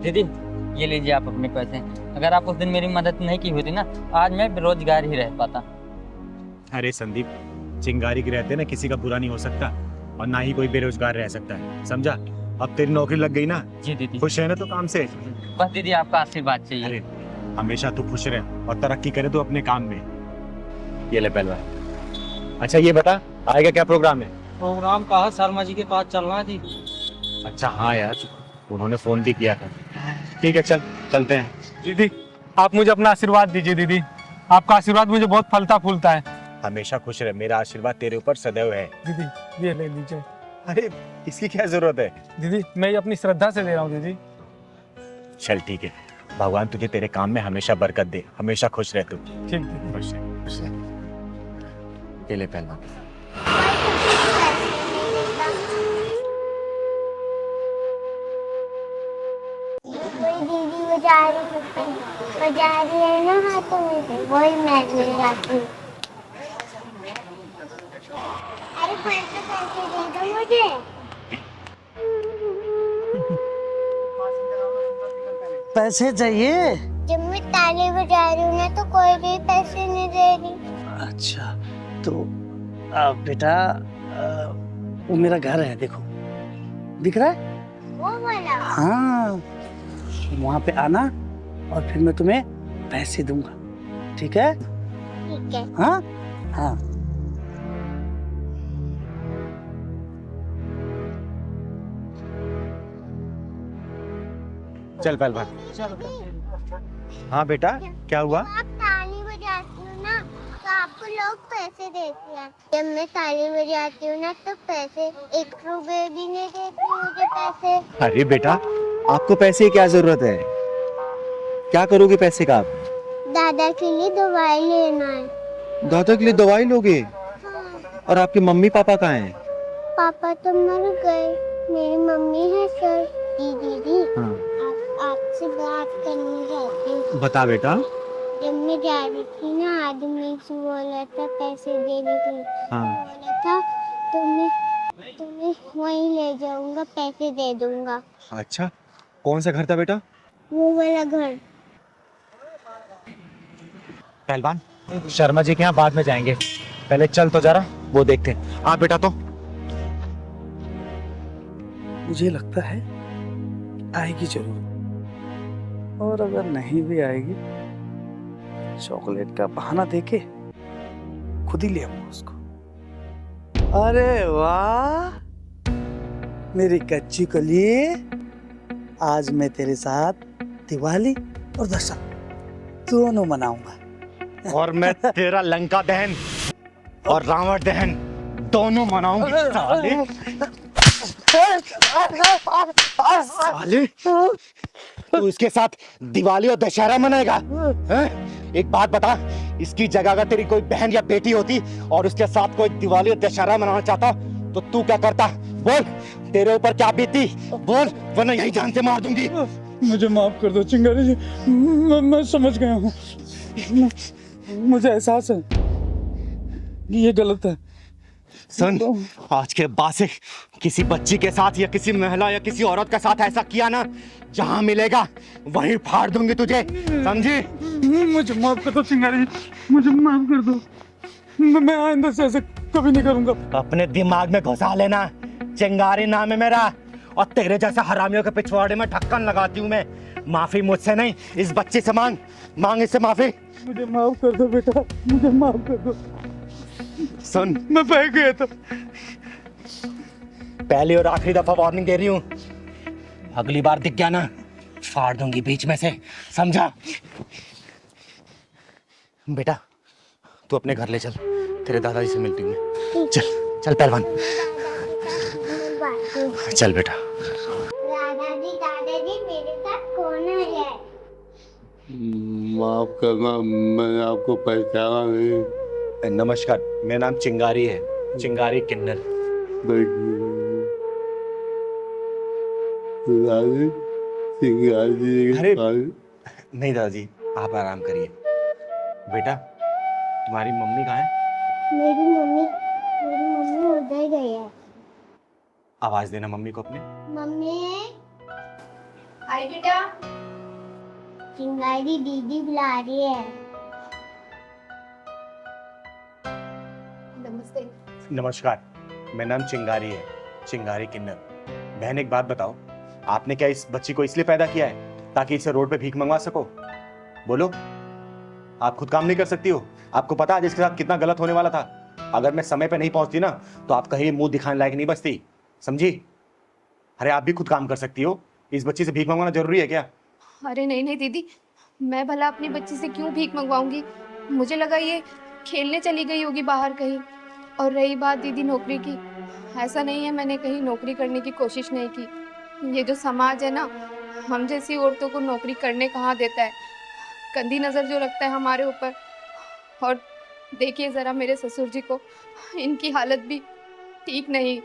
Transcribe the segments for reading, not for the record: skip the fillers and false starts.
दीदी ये लीजिए आप अपने पैसे। अगर आप उस दिन मेरी मदद नहीं की होती ना, आज मैं बेरोजगार ही रह पाता। अरे संदीप, चिंगारी के रहते ना किसी का बुरा नहीं हो सकता और ना ही कोई बेरोजगार रह सकता है, समझा? अब तेरी नौकरी लग गई ना, जी दीदी। खुश है ना तो काम से? बस दीदी आपका आशीर्वाद चाहिए। अरे हमेशा तू खुश रहे और तरक्की करे तो अपने काम में। ये ले पहलवान। अच्छा ये बता, आएगा क्या प्रोग्राम है? प्रोग्राम कहा शर्मा जी के पास चलना थी। अच्छा हाँ यार, उन्होंने फोन भी किया था। ठीक है चल चलते हैं। दीदी आप मुझे अपना आशीर्वाद दीजिए दीदी, आपका आशीर्वाद मुझे बहुत फलता फूलता है। हमेशा खुश रहे, मेरा आशीर्वाद तेरे ऊपर सदैव है। दीदी ये ले लीजिए। अरे इसकी क्या जरूरत है? दीदी मैं ये अपनी श्रद्धा से दे रहा हूँ दीदी। चल ठीक है, भगवान तुझे तेरे काम में हमेशा बरकत दे, हमेशा खुश रह तू। ठीक दीदी। खुश रह, खुश रह। ये ले पहलवान। दीदी बजा रही है ना हाथों में से, वही मैं ले जाती हूँ। अरे पैसे दे दो मुझे। पैसे चाहिए? जब मैं ताली बजा रही हूँ ना तो कोई भी पैसे नहीं दे रही। अच्छा तो बेटा वो मेरा घर है, देखो दिख रहा है? वो वाला? हाँ वहाँ पे आना और फिर मैं तुम्हें पैसे दूंगा, ठीक है? ठीक है। हाँ हाँ। चल पहलवान। हाँ बेटा क्या हुआ? आप ताली बजाती हो ना तो आपको लोग पैसे देते हैं। जब मैं ताली बजाती हूँ ना तो पैसे 1 रुपए भी नहीं देती मुझे पैसे। अरे बेटा आपको पैसे की क्या जरूरत है? क्या करोगे पैसे का आप? दादा के लिए दवाई लेना है। दादा के लिए दवाई लोगे? हाँ। और आपके मम्मी पापा कहाँ हैं? पापा तो मर गए, मेरी मम्मी है सर। दीदी हाँ। आपसे बात करनी चाहती हूँ। बता बेटा। जब मैं जा रही थी ना आदमी से बोला था पैसे देने के लिए। हाँ। बोला था तुम्हें वहीं ले जाऊंगा, पैसे दे दूंगा। अच्छा कौन सा घर था बेटा? वो वाला घर। पहलवान शर्मा जी के यहाँ बाद में जाएंगे, पहले चल तो जरा वो देखते हैं। हाँ बेटा तो मुझे लगता है आएगी जरूर, और अगर नहीं भी आएगी चॉकलेट का बहाना देके खुद ही ले आऊंगा उसको। अरे वाह मेरी कच्ची कली, आज मैं तेरे साथ दिवाली और दशहरा दोनों मनाऊंगा। और मैं तेरा लंका दहन और रावण दहन दोनों मनाऊंगी। साले तू इसके साथ दिवाली और दशहरा मनाएगा? एक बात बता, इसकी जगह अगर तेरी कोई बहन या बेटी होती और उसके साथ कोई दिवाली और दशहरा मनाना चाहता तो तू क्या करता? बोल, तेरे ऊपर क्या बीती? बोल, वरना यही जान से मार दूंगी। मुझे माफ कर दो चिंगारी जी, मैं समझ गया हूँ, मुझे एहसास है कि ये गलत है। सुन, आज के बाद से किसी बच्ची के साथ या किसी महिला या किसी औरत के साथ ऐसा किया ना, जहां मिलेगा वहीं फाड़ दूंगी तुझे, समझी? मुझे माफ कर दो चिंगारी जी, मुझे माफ कर दो, मैं आइंदा से ऐसे कभी नहीं करूंगा। अपने दिमाग में घुसा लेना, चिंगारी नाम है मेरा, और तेरे जैसे हरामियों के पिछवाड़े में ढक्कन लगाती हूँ मैं। माफी मुझसे नहीं, इस बच्चे से मांग इससे माफी। मुझे माफ कर दो बेटा, मुझे माफ कर दो। सुन, मैं बह गया था। पहली और आखिरी दफा वार्निंग दे रही हूँ, अगली बार दिख गया ना फाड़ दूंगी बीच में से, समझा? बेटा तू अपने घर ले चल, तेरे दादाजी से मिलती हूँ मैं। चल चल पहलवान, चल बेटा। दादाजी मेरे साथ कौन है? माफ करना, मैंने आपको पहचाना नहीं। नमस्कार, मेरा नाम चिंगारी है, चिंगारी किन्नर। अरे नहीं दादाजी, आप आराम करिए। बेटा तुम्हारी मम्मी कहाँ है? मेरी मम्मी उधर गई है। आवाज देना मम्मी को अपने। मम्मी आई बेटा। चिंगारी दीदी बुला रही है। नमस्ते। नमस्कार, मेरा नाम चिंगारी है, चिंगारी किन्नर। बहन एक बात बताओ, आपने क्या इस बच्ची को इसलिए पैदा किया है ताकि इसे रोड पे भीख मंगवा सको? बोलो, आप खुद काम नहीं कर सकती हो? आपको पता है इसके साथ कितना गलत होने वाला था? अगर मैं समय पे नहीं पहुंचती ना तो आप कहीं मुंह दिखाने लायक नहीं बचती, समझी? अरे आप भी खुद काम कर सकती हो, इस बच्ची से भीख मंगवाना जरूरी है क्या? अरे नहीं नहीं दीदी, मैं भला अपनी बच्ची से क्यों भीख मंगवाऊंगी? मुझे लगा ये खेलने चली गई होगी बाहर कहीं। और रही बात दीदी नौकरी की, ऐसा नहीं है मैंने कहीं नौकरी करने की कोशिश नहीं की। ये जो समाज है ना, हम जैसी औरतों को नौकरी करने कहाँ देता है। गंदी नज़र जो रखता है हमारे ऊपर। और देखिए ज़रा मेरे ससुर जी को, इनकी हालत भी ठीक नहीं।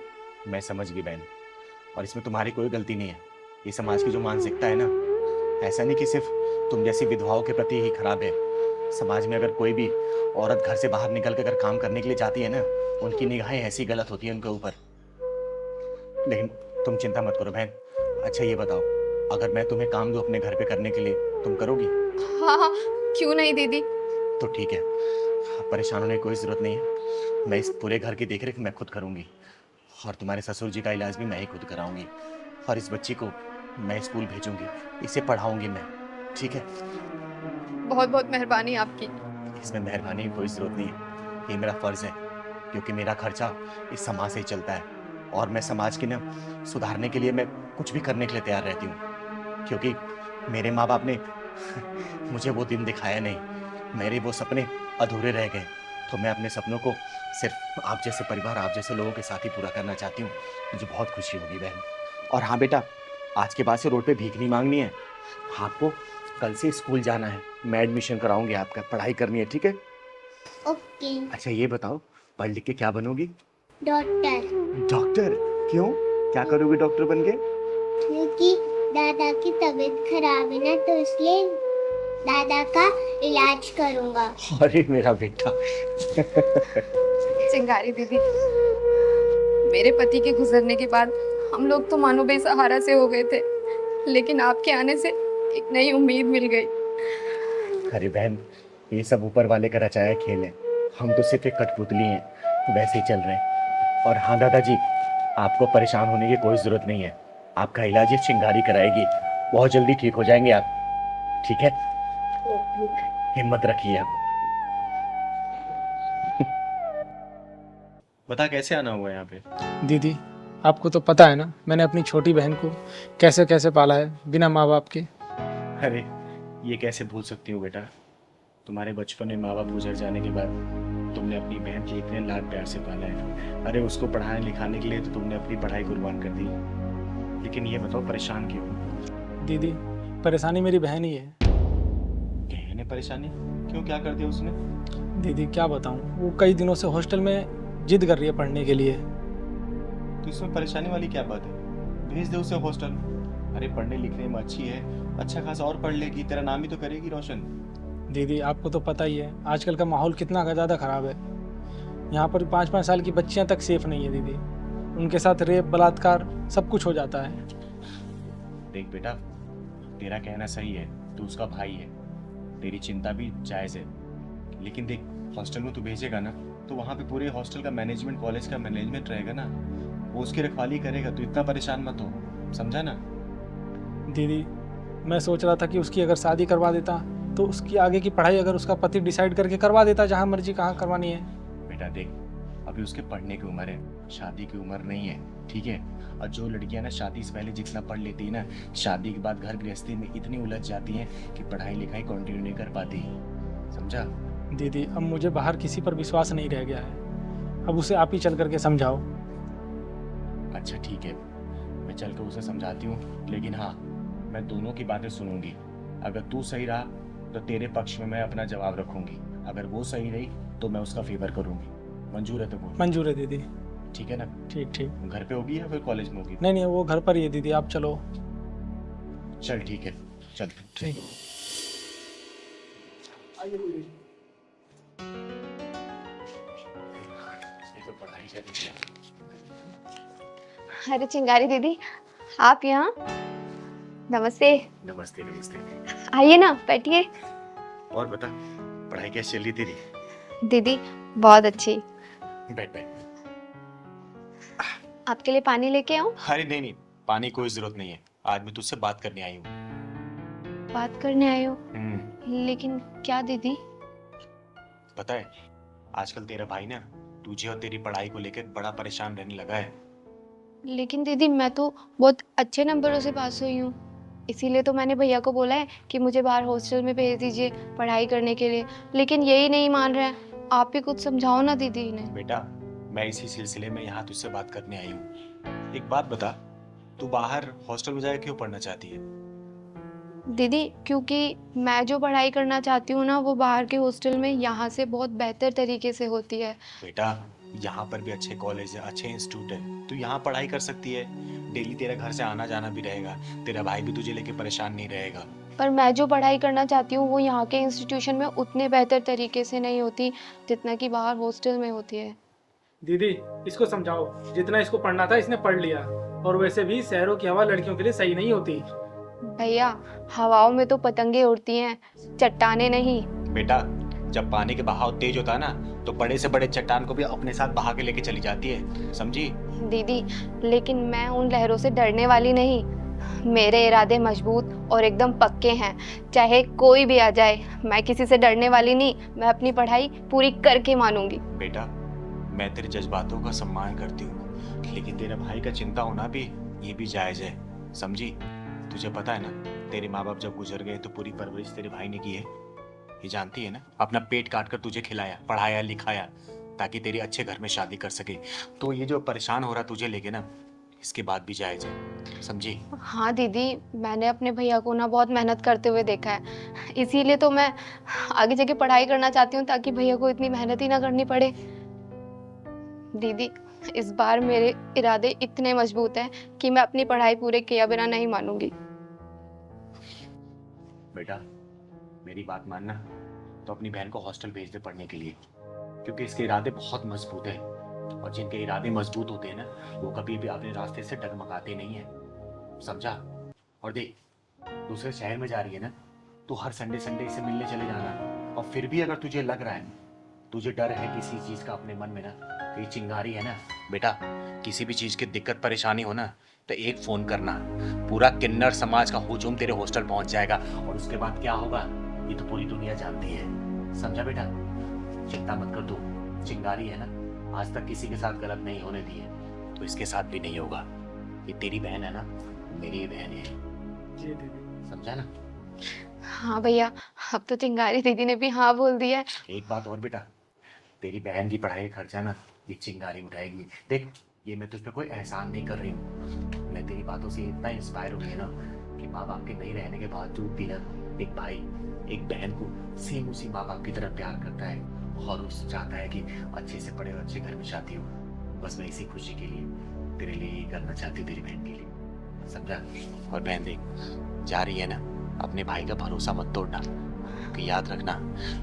मैं समझ गई बहन, और इसमें तुम्हारी कोई गलती नहीं है। ये समाज की जो मानसिकता है ना, ऐसा नहीं कि सिर्फ तुम जैसी विधवाओं के प्रति ही खराब है। समाज में अगर कोई भी औरत घर से बाहर निकल कर अगर काम करने के लिए जाती है ना, उनकी निगाहें ऐसी गलत होती है उनके ऊपर। लेकिन तुम चिंता मत करो बहन। अच्छा ये बताओ, अगर मैं तुम्हें काम दूं अपने घर पे करने के लिए, तुम करोगी? हाँ हाँ, क्यों नहीं दीदी। तो ठीक है, परेशान होने की कोई ज़रूरत नहीं है। मैं इस पूरे घर की देखरेख मैं खुद करूँगी, और तुम्हारे ससुर जी का इलाज भी मैं ही खुद कराऊंगी। और इस बच्ची को मैं स्कूल भेजूंगी, इसे पढ़ाऊंगी मैं, ठीक है? बहुत बहुत मेहरबानी आपकी। इसमें मेहरबानी की कोई ज़रूरत नहीं है, ये मेरा फ़र्ज़ है, क्योंकि मेरा खर्चा इस समाज से ही चलता है। और मैं समाज की ना सुधारने के लिए मैं कुछ भी करने के लिए तैयार रहती हूँ, क्योंकि मेरे माँ बाप ने मुझे वो दिन दिखाया नहीं, मेरे वो सपने अधूरे रह गए। तो मैं अपने सपनों को सिर्फ आप जैसे परिवार, आप जैसे लोगों के साथ ही पूरा करना चाहती हूँ। मुझे बहुत खुशी होगी बहन। और हाँ बेटा, आज के बाद से रोड पे भीख नहीं मांगनी है, आपको कल से स्कूल जाना है। मैं एडमिशन कराऊंगी आपका, पढ़ाई करनी है, ठीक है? ओके। अच्छा ये बताओ, पढ़ लिख के क्या बनोगी? डॉक्टर। डॉक्टर? क्यों, क्या करोगे डॉक्टर बन के? क्योंकि दादा की तबीयत खराब है ना, तो इसलिए दादा का इलाज करूंगा। अरे मेरा बेटा। चिंगारी दीदी, मेरे पति के गुजरने के बाद हम लोग तो मानो बेसहारा से हो गए थे, लेकिन आपके आने से एक नई उम्मीद मिल गई। अरे बहन, ये सब ऊपर वाले का रचाया खेल है, हम तो सिर्फ एक कठपुतली हैं, वैसे ही चल रहे हैं। और हाँ दादाजी, आपको परेशान होने की कोई ज़रूरत नहीं है, आपका इलाज ये चिंगारी कराएगी, बहुत जल्दी ठीक हो जाएंगे आप, ठीक है? हिम्मत रखिए आप। बता कैसे आना हुआ यहाँ पे? दीदी, आपको तो पता है ना, मैंने अपनी छोटी बहन को कैसे कैसे पाला है बिना माँ बाप के। अरे ये कैसे भूल सकती हूँ बेटा, तुम्हारे बचपन में माँ बाप गुजर जाने के बाद तुमने अपनी बहन के इतने लाड प्यार से पाला है। अरे उसको पढ़ाने लिखाने के लिए तो तुमने अपनी पढ़ाई कुर्बान कर दी। लेकिन ये बताओ, परेशान क्यों? दीदी, परेशानी मेरी बहन ही है। बहन है परेशानी? क्यों, क्या कर दिया उसने? दीदी क्या बताऊँ, वो कई दिनों से हॉस्टल में जिद कर रही है पढ़ने के लिए। तो इसमें परेशानी वाली क्या बात है? भेज दे उसे हॉस्टल। अरे पढ़ने लिखने में अच्छी है, अच्छा खासा और पढ़ लेगी, तेरा नाम ही तो करेगी रोशन। दीदी आपको तो पता ही है आजकल का माहौल कितना ज़्यादा ख़राब है। यहाँ पर 5-5 साल की बच्चियाँ तक सेफ नहीं है दीदी, उनके साथ रेप बलात्कार सब कुछ हो जाता है। देख बेटा, तेरा कहना सही है, तू उसका भाई है, तेरी चिंता भी जायज़ है। लेकिन देख, हॉस्टल में तू भेजेगा ना, तो वहाँ पे पूरे हॉस्टल का मैनेजमेंट, कॉलेज का मैनेजमेंट रहेगा ना, वो उसकी रखवाली करेगा। तू इतना परेशान मत हो, समझा ना? दीदी मैं सोच रहा था कि उसकी अगर शादी करवा देता तो उसकी आगे की पढ़ाई अगर उसका पति डिसाइड करके करवा देता, जहाँ मर्जी कहाँ करवानी है। बेटा देख, अभी उसके पढ़ने की उम्र है, शादी की उम्र नहीं है, ठीक है? और जो लड़कियां ना शादी से पहले जितना पढ़ लेती है ना, शादी के बाद घर गृहस्थी में इतनी उलझ जाती हैं कि पढ़ाई लिखाई कंटिन्यू नहीं कर पाती, समझा? दीदी अब मुझे बाहर किसी पर विश्वास नहीं रह गया है, अब उसे आप ही चल करके समझाओ। अच्छा ठीक है, मैं चल कर उसे समझाती हूँ, लेकिन हाँ, मैं दोनों की बातें सुनूंगी। अगर तू सही रहा तो तेरे पक्ष में मैं अपना जवाब रखूंगी, अगर वो सही रही तो मैं उसका फेवर करूंगी। मंजूर है तो बोल। मंजूर है दीदी। ठीक है ना? ठीक ठीक। घर पे होगी या फिर कॉलेज में होगी? नहीं नहीं, वो घर पर ही है दीदी, आप चलो। चल ठीक है, चल। ठीक। ये तो पढ़ाई चली है। अरे चिंगारी दीदी, आप यहाँ? नमस्ते। नमस्ते नमस्ते। आइए ना, बैठिए। और बता, पढ़ाई कैसी चल रही तेरी? दीदी बहुत अच्छी। बैठ बैठ। आपके लिए पानी लेके आऊं? अरे नहीं नहीं, पानी की कोई जरूरत नहीं है। आज मैं तुझसे बात करने आई हूँ। बात करने आए हो? लेकिन क्या दीदी? पता है, आजकल तेरा भाई ना तुझे और तेरी पढ़ाई को लेकर बड़ा परेशान रहने लगा है। लेकिन दीदी मैं तो बहुत अच्छे नंबरों से पास हुई हूँ, इसीलिए तो मैंने भैया को बोला है कि मुझे बाहर हॉस्टल में भेज दीजिए पढ़ाई करने के लिए, लेकिन यही नहीं मान रहे हैं। आप ही कुछ समझाओ ना दीदी इन्हें। बेटा, मैं इसी सिलसिले में यहाँ तुझसे बात करने आई हूँ। एक बात बता, तू बाहर हॉस्टल में जाकर क्यों पढ़ना चाहती है? दीदी क्योंकि मैं जो पढ़ाई करना चाहती हूँ ना, वो बाहर के हॉस्टल में यहाँ से बहुत बेहतर तरीके से होती है। बेटा, यहाँ पर भी अच्छे कॉलेज है, अच्छे इंस्टीट्यूट है, तू यहाँ पढ़ाई कर सकती है। डेली तेरा घर से आना जाना भी रहेगा, तेरा भाई भी तुझे लेके परेशान नहीं रहेगा। पर मैं जो पढ़ाई करना चाहती हूँ वो यहाँ के इंस्टीट्यूशन में उतने बेहतर तरीके से नहीं होती जितना कि बाहर हॉस्टल में होती है। दीदी इसको समझाओ, जितना इसको पढ़ना था इसने पढ़ लिया, और वैसे भी शहरों की हवा लड़कियों के लिए सही नहीं होती। भैया, हवाओं में तो पतंगे उड़ती हैं, चट्टाने नहीं। बेटा, जब पानी के बहाव तेज होता है ना, तो बड़े से बड़े चट्टान को भी अपने साथ बहा के लेके चली जाती है, समझी? दीदी लेकिन मैं उन लहरों से डरने वाली नहीं, मेरे इरादे मजबूत और एकदम पक्के हैं। चाहे कोई भी आ जाए, मैं किसी से डरने वाली नहीं, मैं अपनी पढ़ाई पूरी करके मानूंगी। बेटा, मैं तेरे जज्बातों का सम्मान करती हूँ, लेकिन तेरे भाई का चिंता होना भी ये भी जायज है, समझी? तुझे पता है ना, तेरे माँ बाप जब गुजर गए तो पूरी परवरिश तेरे भाई ने की है, ये जानती है ना? अपना पेट काट कर तुझे खिलाया, पढ़ाया, लिखाया, ताकि तेरी अच्छे घर में शादी कर सके। तो ये जो परेशान हो रहा तुझे लेके ना, इसके बाद भी जायज है, समझी? हाँ दीदी, मैंने अपने भैया को ना बहुत मेहनत करते हुए देखा है, इसीलिए तो मैं आगे जाके पढ़ाई करना चाहती हूँ ताकि भैया को इतनी मेहनत ही ना करनी पड़े। दीदी इस बार मेरे इरादे इतने मजबूत हैं कि मैं अपनी पढ़ाई पूरे किए बिना नहीं मानूंगी। बेटा, मेरी बात मानना, तो अपनी बहन को हॉस्टल भेज दे पढ़ने के लिए, क्योंकि इसके इरादे बहुत मजबूत है, और जिनके इरादे मजबूत होते हैं ना, वो कभी भी अपने रास्ते से डगमगाते नहीं है, समझा? और देख, दूसरे शहर में जा रही है ना, तो हर संडे संडे इसे मिलने चले जाना। और फिर भी अगर तुझे लग रहा है, तुझे डर है किसी चीज का अपने मन में ना, कहीं चिंगारी है ना, बेटा किसी भी चीज की दिक्कत परेशानी हो ना, तो एक फोन करना, पूरा किन्नर समाज का हुजूम तेरे हॉस्टल पहुंच जाएगा, और उसके बाद क्या होगा ये तो पूरी दुनिया जानती है, समझा बेटा? चिंता मत कर, तू चिंगारी है ना, आज तक किसी के साथ गलत नहीं होने दी है, तो इसके साथ भी नहीं होगा। ये तेरी बहन है ना, मेरी बहन है, जी दीदी। समझा ना? हाँ भैया, अब तो चिंगारी दीदी ने भी हाँ बोल दिया है। एक बात और बेटा, तेरी बहन की पढ़ाई का खर्चा ना ये चिंगारी उठाएगी। देख, ये मैं तुझ पे कोई एहसान नहीं कर रही हूँ, मैं तेरी बातों से इतना इंस्पायर हो गई ना कि माँ बाप के नहीं रहने के बावजूद भी ना एक भाई एक बहन को सेम उसी माँ बाप की तरह प्यार करता है, और उस चाहता है कि अच्छे से पढ़े और अच्छे घर में शादी हो। बस मैं इसी खुशी के लिए तेरे लिए ये करना चाहती हूँ, तेरी बहन के लिए, समझा? और बहन देख, जा रही है ना, अपने भाई का भरोसा मत तोड़ना, कि याद रखना,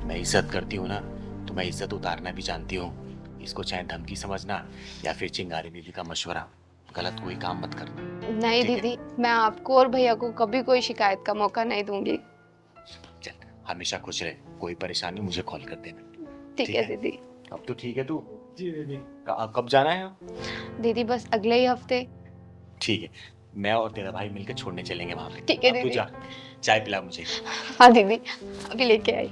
मैं इज्जत करती हूँ ना, तो मैं इज्जत उतारना भी जानती हूँ। इसको चाहे धमकी समझना या फिर चिंगारी दीदी का मशवरा, गलत कोई काम मत करना। नहीं ठीक है? दीदी, मैं आपको और भैया को कभी कोई शिकायत का मौका नहीं दूंगी। चल, हमेशा खुश रहे, कोई परेशानी मुझे कॉल कर देना। ठीक है दीदी। अब तो ठीक है तू? जी दीदी। कब जाना है? दीदी बस अगले ही हफ्ते। ठीक है, मैं और तेरा भाई मिलकर छोड़ने चलेंगे वहाँ पे। ठीक है अब तू दीदी। जा, चाय पिला मुझे। हाँ दीदी, अभी लेके आई।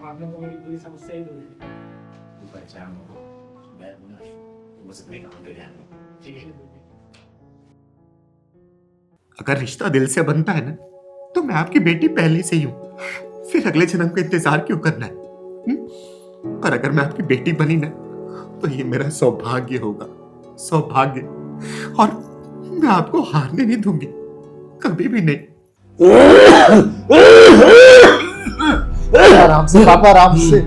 आपने तो मेरी पूरी समस्या ही दूर की। तू पहचान हो, मैं हूं ना, तू बस अपने काम पे ध्यान दे, ठीक है? अगर रिश्ता दिल से बनता है ना, तो मैं आपकी बेटी पहले से ही हूं, फिर अगले जन्म का इंतजार क्यों करना है? और अगर मैं आपकी बेटी बनी ना, तो ये मेरा सौभाग्य होगा, सौभाग्य, और मैं आपको हारने नहीं दूंगी, कभी भी नहीं। आराम से पापा, आराम से।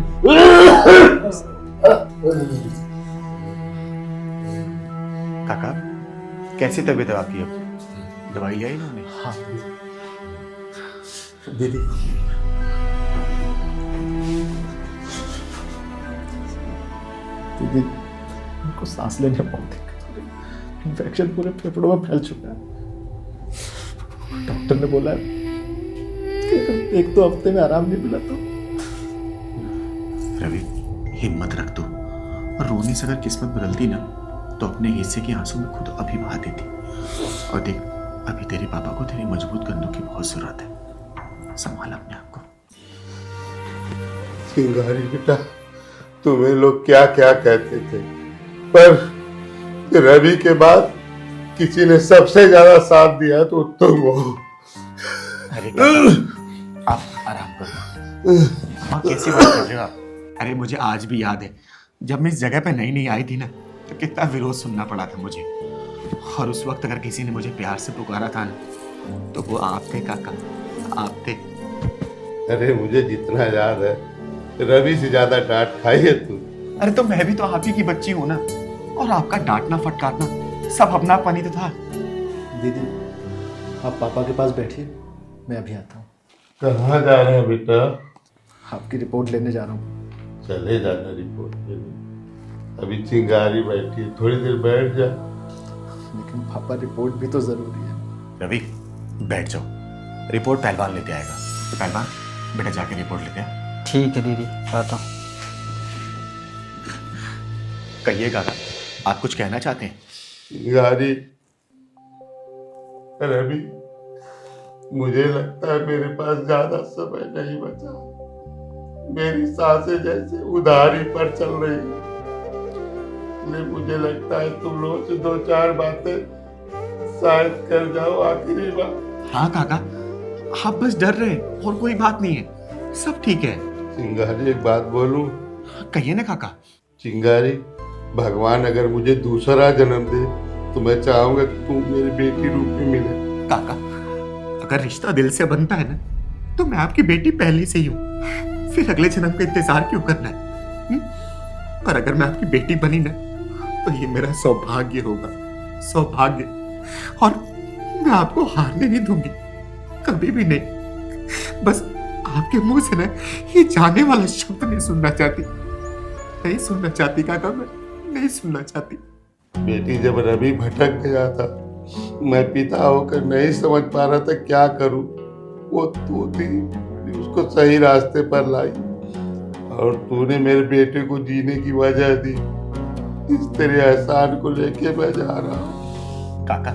काका, कैसी तबीयत है आपकी? अब दवाई लिया इन्होंने? हाँ दीदी, दीदी उनको सांस लेने में बहुत दिक्कत हो रही है, इन्फेक्शन पूरे फेफड़ों में फैल चुका है। डॉक्टर ने बोला है कि अगर 1-2 हफ्ते में आराम नहीं मिला तो। रवि, हिम्मत रख तू। रोने से अगर किस्मत बदलती ना तो अपने हिस्से के आंसू में खुद अभी बहा देती। और देख, अभी तेरे पापा को तेरे मजबूत कंधों की बहुत जरूरत है। संभाल अपने आप को। चिंगारी बेटा, तुम्हें लोग क्या क्या कहते थे, पर रवि के बाद किसी ने सबसे ज्यादा साथ दिया तो तुम हो। अरे आप आराम करो। हाँ, कैसी बात कर रहे हो आप? अरे मुझे आज भी याद है जब मैं इस जगह पे नई नई आई थी ना, तो कितना विरोध सुनना पड़ा था मुझे। और उस वक्त अगर किसी ने मुझे प्यार से पुकारा था ना, तो वो आप थे काका, आप थे। अरे मुझे जितना याद है, रवि से ज्यादा डांट खाई है तू। अरे तो मैं भी तो आप ही की बच्ची हूँ ना, और आपका डांटना फटकारना सब अपनापन ही तो था। दीदी, आप पापा के पास बैठिए, मैं अभी आता हूँ। कहाँ जा रहे हैं बेटा? आपकी रिपोर्ट लेने जा रहा हूँ। चले जाना रिपोर्ट लेने। अभी चिंगारी बैठी है, थोड़ी देर बैठ जा। लेकिन पापा, रिपोर्ट भी तो जरूरी है। रवि, बैठ जाओ, रिपोर्ट पहलवान लेते आएगा। तो पहलवान, बेटा जाके रिपोर्ट लेते हैं। ठीक है दीदी, आता हूँ। कहिए काका, आप कुछ कहना चाहते हैं? चिंगारी, रवि, मुझे लगता है मेरे पास ज्यादा समय नहीं बचा। मेरी सांसें जैसे उधारी पर चल रही है, इसलिए मुझे लगता है तुम लोगों से 2-4 बातें शायद कर जाओ आखिरी बार। हाँ काका, आप बस डर रहे हैं और कोई बात नहीं है, सब ठीक है। चिंगारी, एक बात बोलूं? कहिए ना काका। चिंगारी, भगवान अगर मुझे दूसरा जन्म दे तो मैं चाहूंगा कि तू मेरी बेटी रूप में मिले। काका, अगर रिश्ता दिल से बनता है ना, तो मैं आपकी बेटी पहले से ही हूँ। फिर अगले जन्म का इंतजार क्यों करना है? और अगर मैं आपकी बेटी बनी ना, तो ये मेरा सौभाग्य होगा, सौभाग्य। और मैं आपको हारने नहीं दूंगी, कभी भी नहीं। बस आपके मुंह से ना ये जाने वाला शब्द नहीं सुनना चाहती, नहीं सुनना चाहती काका, मैं नहीं सुनना चाहती। बेटी, जब रवि भटक गया था, मैं पिता होकर नहीं समझ पा रहा था क्या करूं। वो तू थी, उसको सही रास्ते पर लाई, और तूने मेरे बेटे को जीने की वजह दी। इस तेरे एहसान को लेके मैं जा रहा हूँ। काका,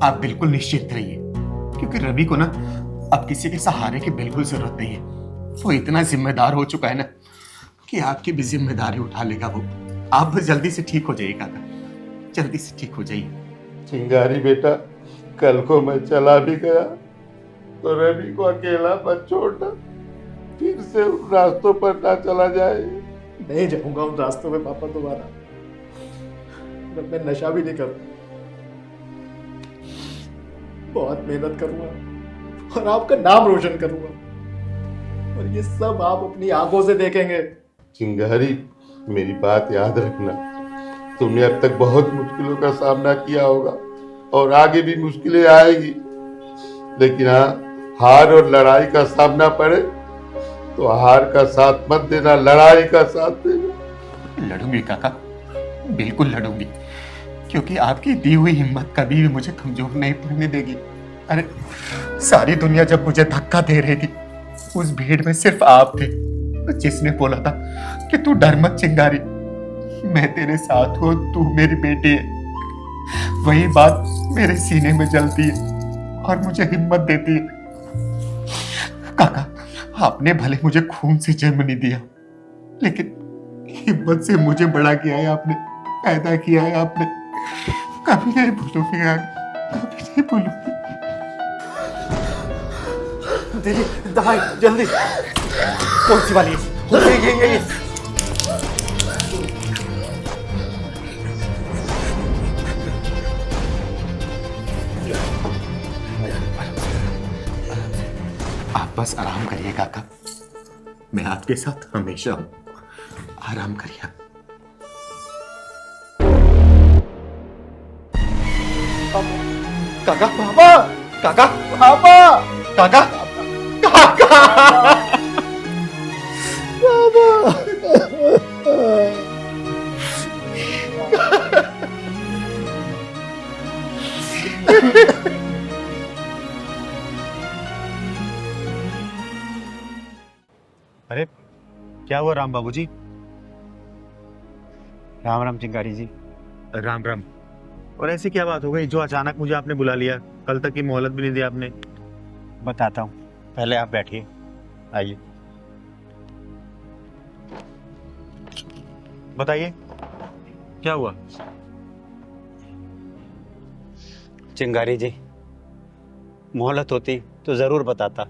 आप बिल्कुल निश्चिंत रहिए, क्योंकि रवि को ना अब किसी के सहारे की बिल्कुल जरूरत नहीं है। वो इतना जिम्मेदार हो चुका है ना कि आपकी भी जिम्मेदारी उठा लेगा वो। आप बस जल्दी से ठीक हो जाइए काका, जल्दी से ठीक हो जाइए। चिंगारी बेटा, कल को मैं चला भी गया तो रवि को अकेला मत छोड़ना, फिर से उन रास्तों पर ना चला जाए। नहीं जाऊंगा उन रास्तों में पापा दोबारा। मैं नशा भी नहीं करूंगा, बहुत मेहनत करूंगा और आपका नाम रोशन करूंगा, और ये सब आप अपनी आंखों से देखेंगे। चिंगारी, मेरी बात याद रखना, तुमने अब तक बहुत मुश्किलों का सामना किया होगा और आगे भी मुश्किलें आएगी, लेकिन हाँ, हार और लड़ाई का सामना पड़े तो हार का साथ मत देना, लड़ाई का साथ देना। लड़ूंगी काका, बिल्कुल लड़ूंगी, क्योंकि आपकी दी हुई हिम्मत कभी भी मुझे कमजोर नहीं पड़ने देगी। अरे सारी दुनिया जब मुझे धक्का दे रही थी, उस भीड़ में सिर्फ आप थे जिसने बोला था कि तू डर मत चिंगारी, मैं तेरे साथ हूँ, तू मेरी बेटी है। वही बात मेरे सीने में जलती है और मुझे हिम्मत देती है। काका, आपने भले मुझे खून से जन्म नहीं दिया, लेकिन हिम्मत से मुझे बड़ा किया है आपने, पैदा किया है आपने। कभी नहीं भूलूंगी, कभी नहीं भूलूंगी। दीदी, दवाई जल्दी। कौन सी वाली? ये। आप बस आराम करिए काका, मैं आपके साथ हमेशा हूं। आराम करिए। काका, पापा, काका, पापा, काका, काका, अरे क्या हुआ राम बाबू जी? राम राम चिंगारी जी। राम राम। और ऐसी क्या बात हो गई जो अचानक मुझे आपने बुला लिया? कल तक की मोहलत भी नहीं दी आपने। बताता हूँ, पहले आप बैठिए, आइए। बताइए क्या हुआ? चिंगारी जी, मोहलत होती तो जरूर बताता,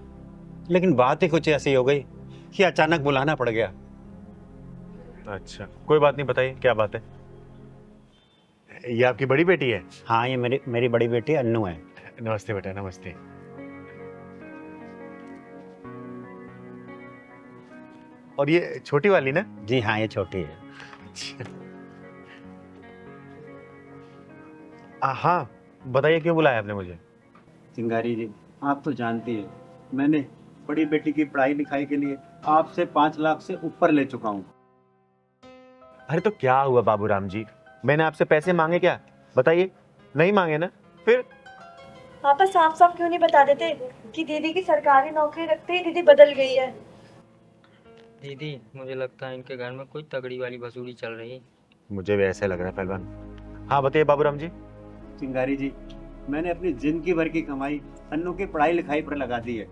लेकिन बात ही कुछ ऐसी हो गई कि अचानक बुलाना पड़ गया। अच्छा, कोई बात नहीं, बताइए क्या बात है। ये आपकी बड़ी बेटी है? हाँ, ये मेरी बड़ी बेटी अन्नू है। नमस्ते बेटा, नमस्ते। और ये छोटी वाली ना? जी हाँ, ये छोटी है। हाँ, बताइए क्यों बुलाया आपने मुझे? चिंगारी जी, आप तो जानती है, मैंने बड़ी बेटी की पढ़ाई लिखाई के लिए आपसे 5 लाख से ऊपर ले चुका हूँ। अरे तो क्या हुआ बाबूराम जी, मैंने आपसे पैसे मांगे क्या? बताइए। नहीं मांगे ना? फिर पापा साफ साफ क्यों नहीं बता देते कि दीदी की सरकारी नौकरी रखते ही दीदी बदल गई है? दीदी, मुझे लगता है इनके घर में कोई तगड़ी वाली भसूड़ी चल रही है। मुझे भी ऐसे लग रहा है पहलवान। हाँ बताइए बाबूराम जी। चिंगारी जी, मैंने अपनी जिंदगी भर की कमाई अन्नू की पढ़ाई लिखाई पर लगा दी है।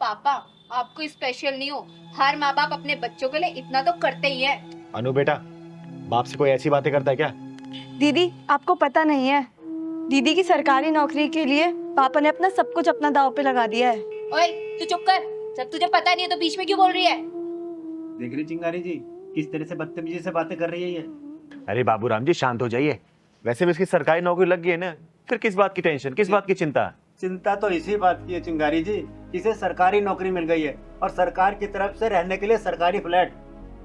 पापा, आपको स्पेशल नहीं हो, हर माँ बाप अपने बच्चों के लिए इतना तो करते ही है। अनु बेटा, बाप से कोई ऐसी बातें करता है क्या? दीदी, आपको पता नहीं है, दीदी की सरकारी नौकरी के लिए पापा ने अपना सब कुछ अपना दांव पे लगा दिया है। ओए, तू चुप कर। जब तुझे पता नहीं है तो बीच में क्यों बोल रही है? देख रही चिंगारी जी, किस तरह से बदतमीजी से बातें कर रही है ये। अरे बाबूराम जी शांत हो जाइए। वैसे भी इसकी सरकारी नौकरी लग गई है ना, फिर किस बात की टेंशन, किस बात की चिंता? चिंता तो इसी बात की है चिंगारी जी, इसे सरकारी नौकरी मिल गई है और सरकार की तरफ से रहने के लिए सरकारी फ्लैट।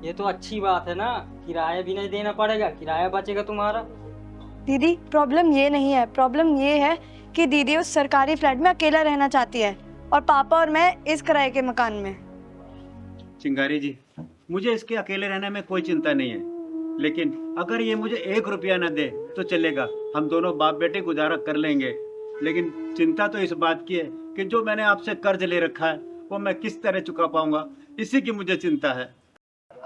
ये तो अच्छी बात है ना, किराया भी नहीं देना पड़ेगा, किराया बचेगा तुम्हारा। दीदी, प्रॉब्लम ये नहीं है, प्रॉब्लम ये है कि दीदी उस सरकारी फ्लैट में अकेला रहना चाहती है और पापा और मैं इस किराए के मकान में। चिंगारी जी, मुझे इसके अकेले रहने में कोई चिंता नहीं है, लेकिन अगर ये मुझे 1 रुपया न दे तो चलेगा, हम दोनों बाप बेटे गुजारा कर लेंगे। लेकिन चिंता तो इस बात की है कि जो मैंने आपसे कर्ज ले रखा है वो मैं किस तरह चुका पाऊंगा, इसी की मुझे चिंता है।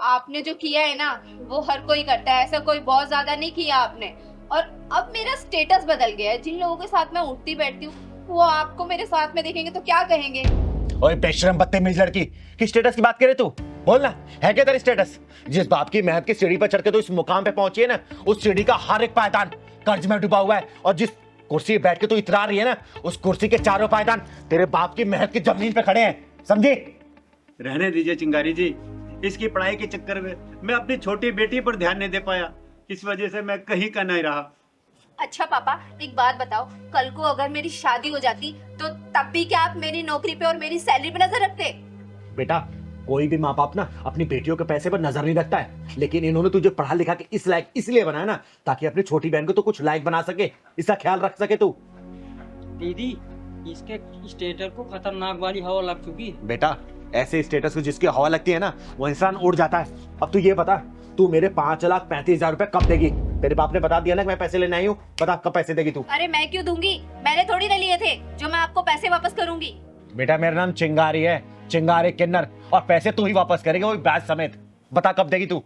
आपने जो किया है ना, वो हर कोई करता है, ऐसा कोई बहुत ज्यादा नहीं किया आपने। और अब मेरा स्टेटस बदल गया है, जिन लोगों के साथ मैं उठती बैठती हूँ वो आपको मेरे साथ में देखेंगे तो क्या कहेंगे? ओए बेशरम बदतमीज लड़की, किस स्टेटस की बात करे तू? बोल ना, है क्या तेरा स्टेटस? जिस बाप की मेहनत की सीढ़ी पर चढ़ के तो इस मुकाम पे पहुंची है ना, उस सीढ़ी का हर एक पायदान कर्ज में डूबा हुआ है। और जिस कुर्सी पे बैठ के तू इतरा रही है ना, उस कुर्सी के चारों पायदान तेरे बाप की मेहनत की जमीन पे खड़े हैं, समझी? रहने दीजिए चिंगारी जी, इसकी पढ़ाई के चक्कर में मैं अपनी छोटी बेटी पर ध्यान नहीं दे पाया, इस वजह से मैं कहीं का नहीं रहा। अच्छा पापा, एक बात बताओ, कल को अगर मेरी शादी हो जाती तो तब भी क्या आप मेरी नौकरी पे और मेरी सैलरी पे नजर रखते? बेटा, कोई भी माँ बाप ना अपनी बेटियों के पैसे पर नजर नहीं रखता है, लेकिन इन्होंने तुझे पढ़ा लिखा के इस लायक इसलिए बनाया ना, ताकि अपनी छोटी बहन को तो कुछ लायक बना सके, इसका ख्याल रख सके तू। दीदी, इसके स्टेटस को खतरनाक वाली हवा लग चुकी है। बेटा, ऐसे स्टेटस को जिसकी हवा लगती है ना, वो इंसान उड़ जाता है। अब तू ये बता, तू मेरे 5,35,000 रुपए कब देगी? तेरे बाप ने बता दिया ना कि मैं पैसे लेने आई हूँ, बता कब पैसे देगी तू? अरे मैं क्यों दूंगी, मैंने थोड़ी ना लिए थे जो मैं आपको पैसे वापस करूंगी। बेटा, मेरा नाम चिंगारी है, चिंगारी किन्नर, और पैसे तू ही वापस करेगा, वो ब्याज समेत। बता कब देगी तू?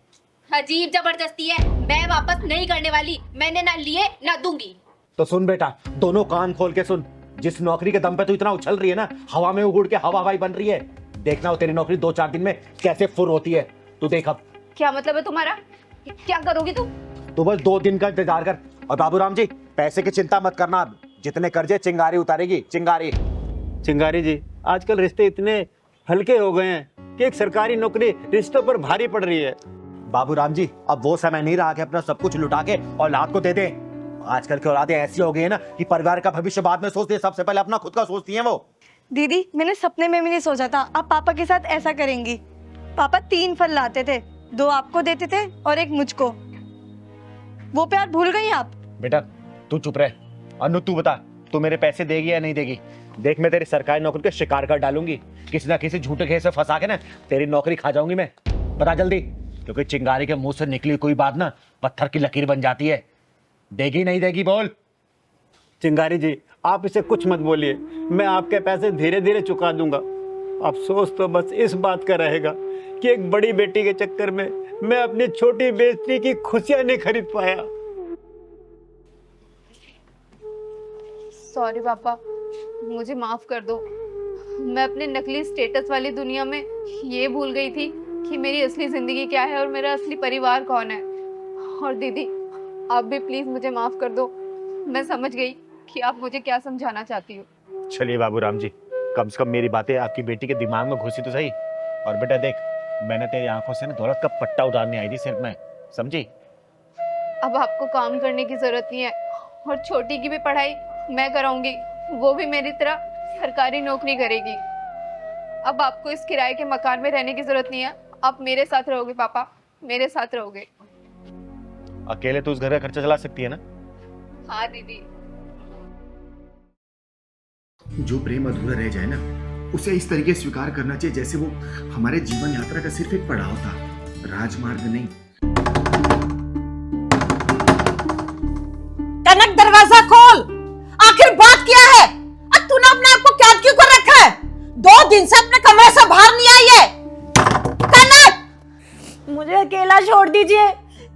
अजीब जबरदस्ती है, मैं वापस नहीं करने वाली, मैंने ना लिए ना दूंगी। तो सुन बेटा, दोनों कान खोल के सुन, जिस नौकरी के दम पे तू इतना उछल रही है ना, हवा में उड़ के हवा हवाई बन रही है, देखना वो तेरी नौकरी 2-4 दिन में कैसे फुर होती है, तू देख। अब क्या मतलब है तुम्हारा? क्या करोगी तुम? तू बस 2 दिन का इंतजार कर। और बाबूराम जी, पैसे की चिंता मत करना, अब जितने कर्जे चिंगारी उतारेगी, चिंगारी। चिंगारी जी, आजकल रिश्ते इतने हल्के हो गए हैं कि एक सरकारी नौकरी रिश्तों पर भारी पड़ रही है। बाबूराम जी, अब वो समय नहीं रहा कि अपना सब कुछ लुटा के औलाद को दे दे। आजकल की औलादें ऐसी हो गई है ना कि परिवार का भविष्य बाद में सोचती है, सबसे पहले अपना खुद का सोचती हैं वो। दीदी, मैंने सपने में भी नहीं सोचा था आप पापा के साथ ऐसा करेंगी। पापा 3 फल लाते थे, 2 आपको देते थे और 1 मुझको। वो प्यार भूल गई आप? बेटा तू चुप रह। अनु तू बता, तू मेरे पैसे देगी या नहीं देगी? देख, मैं तेरी सरकारी नौकरी के शिकार कर डालूंगी, किसी ना किसी झूठे खेस से फंसा के ना तेरी नौकरी खा जाऊंगी मैं। बता जल्दी, क्योंकि चिंगारी के मुंह से निकली कोई बात ना पत्थर की लकीर बन जाती है। देगी नहीं देगी बोल? चिंगारी जी, आप इसे कुछ मत बोलिए, मैं आपके पैसे धीरे धीरे चुका दूंगा। अफसोस तो बस इस बात का रहेगा कि एक बड़ी बेटी के चक्कर में मैं अपनी छोटी बेटी की खुशियां नहीं खरीद पाया। सॉरी पापा, मुझे माफ कर दो। मैं अपने नकली स्टेटस वाली दुनिया में ये भूल गई थी कि मेरी असली जिंदगी क्या है और मेरा असली परिवार कौन है। और दीदी, आप भी प्लीज मुझे माफ कर दो। मैं समझ गई कि आप मुझे क्या समझाना चाहती हो। चलिए बाबूराम जी, कम से कम मेरी बातें आपकी बेटी के दिमाग में घुसी तो सही। और बेटा देख, मैंने तेरी आंखों से ना दौलत का पट्टा उतारने आई थी सिर्फ मैं, समझी? अब आपको काम करने की जरूरत नहीं है और छोटी की भी पढ़ाई मैं कराऊंगी, वो भी मेरी तरह सरकारी नौकरी करेगी। अब आपको इस किराए के मकान में रहने की जरूरत नहीं है, आप मेरे साथ रहोगे पापा, मेरे साथ रहोगे। अकेले तो उस घर का खर्चा चला सकती है ना? हाँ दीदी। जो प्रेम अधूरा रह जाए ना, उसे इस तरीके स्वीकार करना चाहिए जैसे वो हमारे जीवन यात्रा का सिर्फ एक पड़ाव था, राजमार्ग नहीं। कनक, दरवाजा खोल। आखिर बात क्या है? तूने अपने आप को कैद क्यों कर रखा है? 2 दिन से अपने कमरे से बाहर नहीं आई है। कनक, मुझे अकेला छोड़ दीजिए,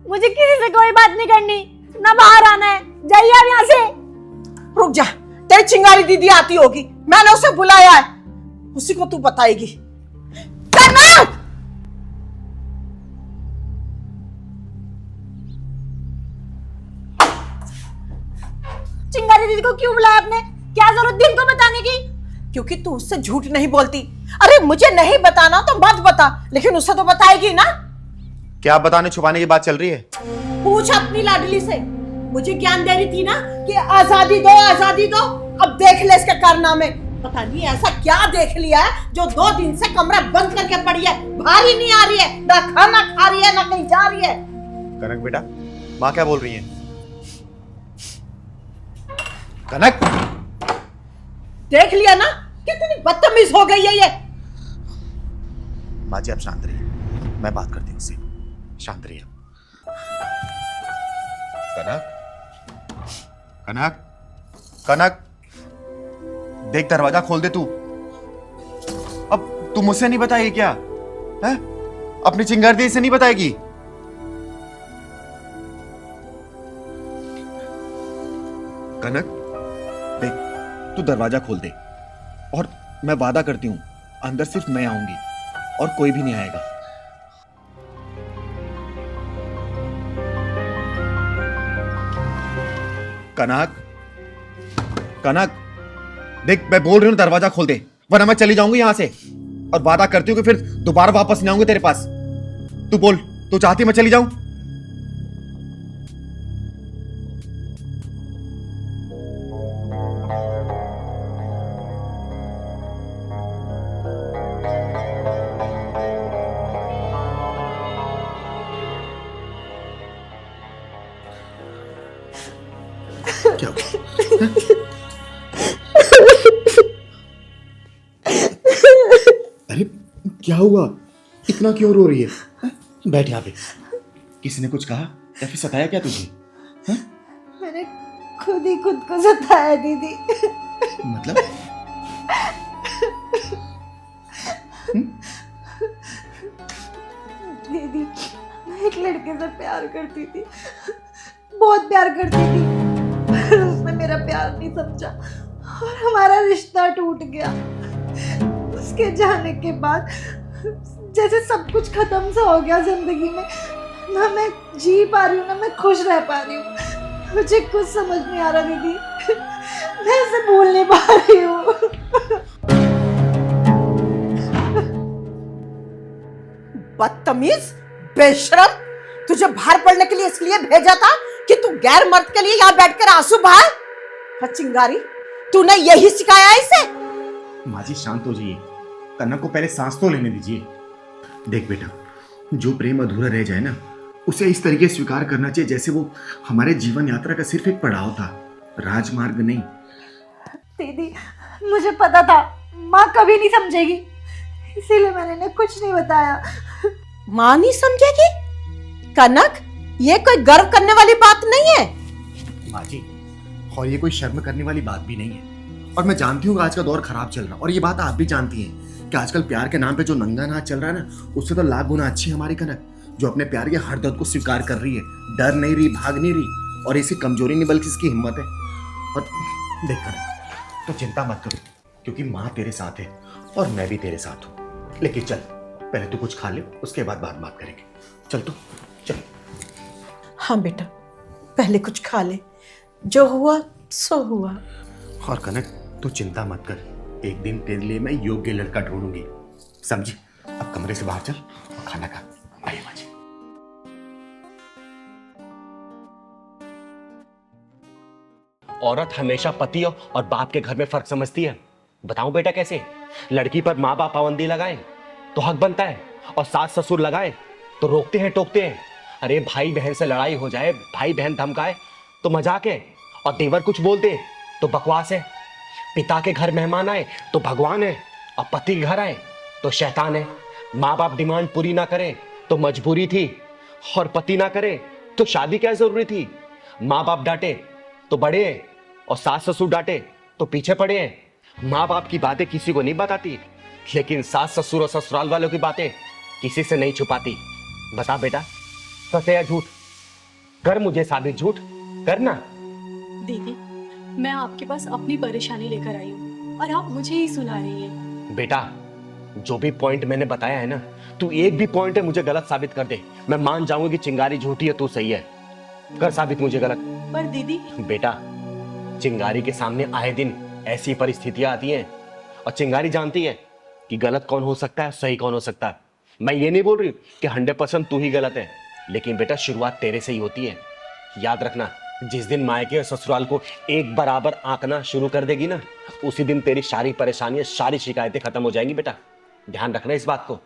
मुझे किसी से कोई बात नहीं करनी, ना बाहर आना है, जाइए आप यहाँ से। रुक जा, तेरी चिंगारी दीदी आती होगी, मैंने उसे बुलाया है, उसी को तू बताएगी। कनक! चिंगारी दीदी को क्यों बुलाया आपने? क्या जरूरत थी उनको बताने की? क्योंकि तू उससे झूठ नहीं बोलती। अरे मुझे नहीं बताना तो मत बता, लेकिन उसे तो बताएगी ना। क्या बताने छुपाने की बात चल रही है? पूछ अपनी लाडली से। मुझे ज्ञान दे रही थी ना कि आजादी दो, आजादी दो। अब देख ले इसके कारनामे। पता नहीं ऐसा क्या देख लिया है जो 2 दिन से कमरा बंद करके पड़ी है, बाहर ही नहीं आ रही है, ना खाना खा रही है, ना कहीं जा रही है। कनक बेटा, माँ क्या बोल रही है? कनक, देख लिया ना कितनी बदतमीज हो गई है ये। माँ जी आप शांत रहिए, मैं बात करती हूँ उससे, शांत रहिए। कनक, कनक, कनक, देख दरवाजा खोल दे तू। अब तू मुझसे नहीं बताएगी क्या? है? अपनी चिंगारी से नहीं बताएगी? कनक देख, तू दरवाजा खोल दे और मैं वादा करती हूं अंदर सिर्फ मैं आऊंगी और कोई भी नहीं आएगा। कनक, कनक देख, मैं बोल रही हूं दरवाजा खोल दे, वरना मैं चली जाऊंगी यहां से और वादा करती हूं कि फिर दोबारा वापस नहीं आऊंगी तेरे पास। तू बोल, तू चाहती मैं चली जाऊं? क्या अरे क्या हुआ? इतना क्यों रो रही है? बैठ यहाँ पे। किसी ने कुछ कहा या फिर सताया क्या तुझे? मैंने खुद ही खुद को सताया दीदी। मतलब? दीदी, मैं एक लड़के से प्यार करती थी, बहुत प्यार करती थी, पर उसने मेरा प्यार नहीं समझा और हमारा रिश्ता टूट गया। उसके जाने के बाद जैसे सब कुछ खत्म सा हो गया जिंदगी में। ना मैं जी पा रही हूँ, ना मैं खुश रह पा रही हूँ। मुझे कुछ समझ नहीं आ रहा दीदी, मैं इसे भूल नहीं पा रही हूँ। बदतमीज, बेशरम, तुझे बाहर पढ़ने के लिए इसलिए भेजा था कि तू गैर मर्द के लिए यहाँ बैठकर आंसू बहाए। चिंगारी, तूने यही सिखाया है इसे? माँ जी शांत हो जाइए, कनक को पहले सांस तो लेने दीजिए। देख बेटा, जो प्रेम अधूरा रह जाए ना, उसे इस तरीके स्वीकार करना चाहिए जैसे वो हमारे जीवन यात्रा का सिर्फ एक पड़ाव था, राजमार्ग नहीं। दीदी, मुझे पता था माँ कभी नहीं समझेगी, इसीलिए मैंने इन्हें कुछ नहीं बताया। माँ नहीं समझेगी? कनक, ये कोई गर्व करने वाली बात नहीं है। माँ जी, और ये कोई शर्म करने वाली बात भी नहीं है। और मैं जानती हूँ आज का दौर खराब चल रहा, और ये बात आप भी जानती हैं कि आजकल प्यार के नाम पे जो नंगा नाच चल रहा है ना, उससे तो लाख गुना अच्छी हमारी कनक, जो अपने प्यार के हर दर्द को स्वीकार कर रही है, डर नहीं रही, भाग नहीं रही, और इसकी कमजोरी नहीं बल्कि इसकी हिम्मत है। और देख कनक, तो चिंता मत करो, क्योंकि माँ तेरे साथ है और मैं भी तेरे साथ हूँ। लेकिन चल, पहले तू कुछ खा ले, उसके बाद बात करेंगे। चल तो चल। हाँ बेटा, पहले कुछ खा ले, जो हुआ सो हुआ। और कनक, तू चिंता मत कर, एक दिन तेरे लिए मैं योग्य लड़का ढूंढूंगी, समझी? अब कमरे से बाहर चल और खाना खा। आइए माँ जी। औरत हमेशा पति और बाप के घर में फर्क समझती है। बताऊं बेटा कैसे? लड़की पर माँ बाप पाबंदी लगाए तो हक बनता है, और सास ससुर लगाए तो रोकते हैं, टोकते हैं। अरे भाई बहन से लड़ाई हो जाए, भाई बहन धमकाए तो मजाक है, और देवर कुछ बोल दे तो बकवास है। पिता के घर मेहमान आए तो भगवान है, और पति के घर आए तो शैतान है। माँ बाप डिमांड पूरी ना करे तो मजबूरी थी, और पति ना करे तो शादी क्या जरूरी थी। माँ बाप डांटे तो बड़े हैं, और सास ससुर डांटे तो पीछे पड़े हैं। माँ बाप की बातें किसी को नहीं बताती, लेकिन सास ससुर और ससुराल वालों की बातें किसी से नहीं छुपाती। बता बेटा, सच है या झूठ? कर मुझे साबित, झूठ करना। दीदी, मैं आपके पास अपनी परेशानी लेकर आई हूँ और आप मुझे ही सुना रही हैं। बेटा, जो भी पॉइंट मैंने बताया है ना, तू एक भी पॉइंट है मुझे गलत साबित कर दे, मैं मान जाऊंगी कि चिंगारी झूठी है, तू सही है। कर साबित मुझे गलत। पर दीदी, बेटा, चिंगारी के सामने आए दिन ऐसी परिस्थितियां आती हैं, और चिंगारी जानती है कि गलत कौन हो सकता है, सही कौन हो सकता है। मैं ये नहीं बोल रही कि 100% तू ही गलत है, लेकिन बेटा शुरुआत तेरे से ही होती है। याद रखना, जिस दिन मायके और ससुराल को एक बराबर आंकना शुरू कर देगी ना, उसी दिन तेरी सारी परेशानियां, सारी शिकायतें खत्म हो जाएंगी। बेटा ध्यान रखना इस बात को।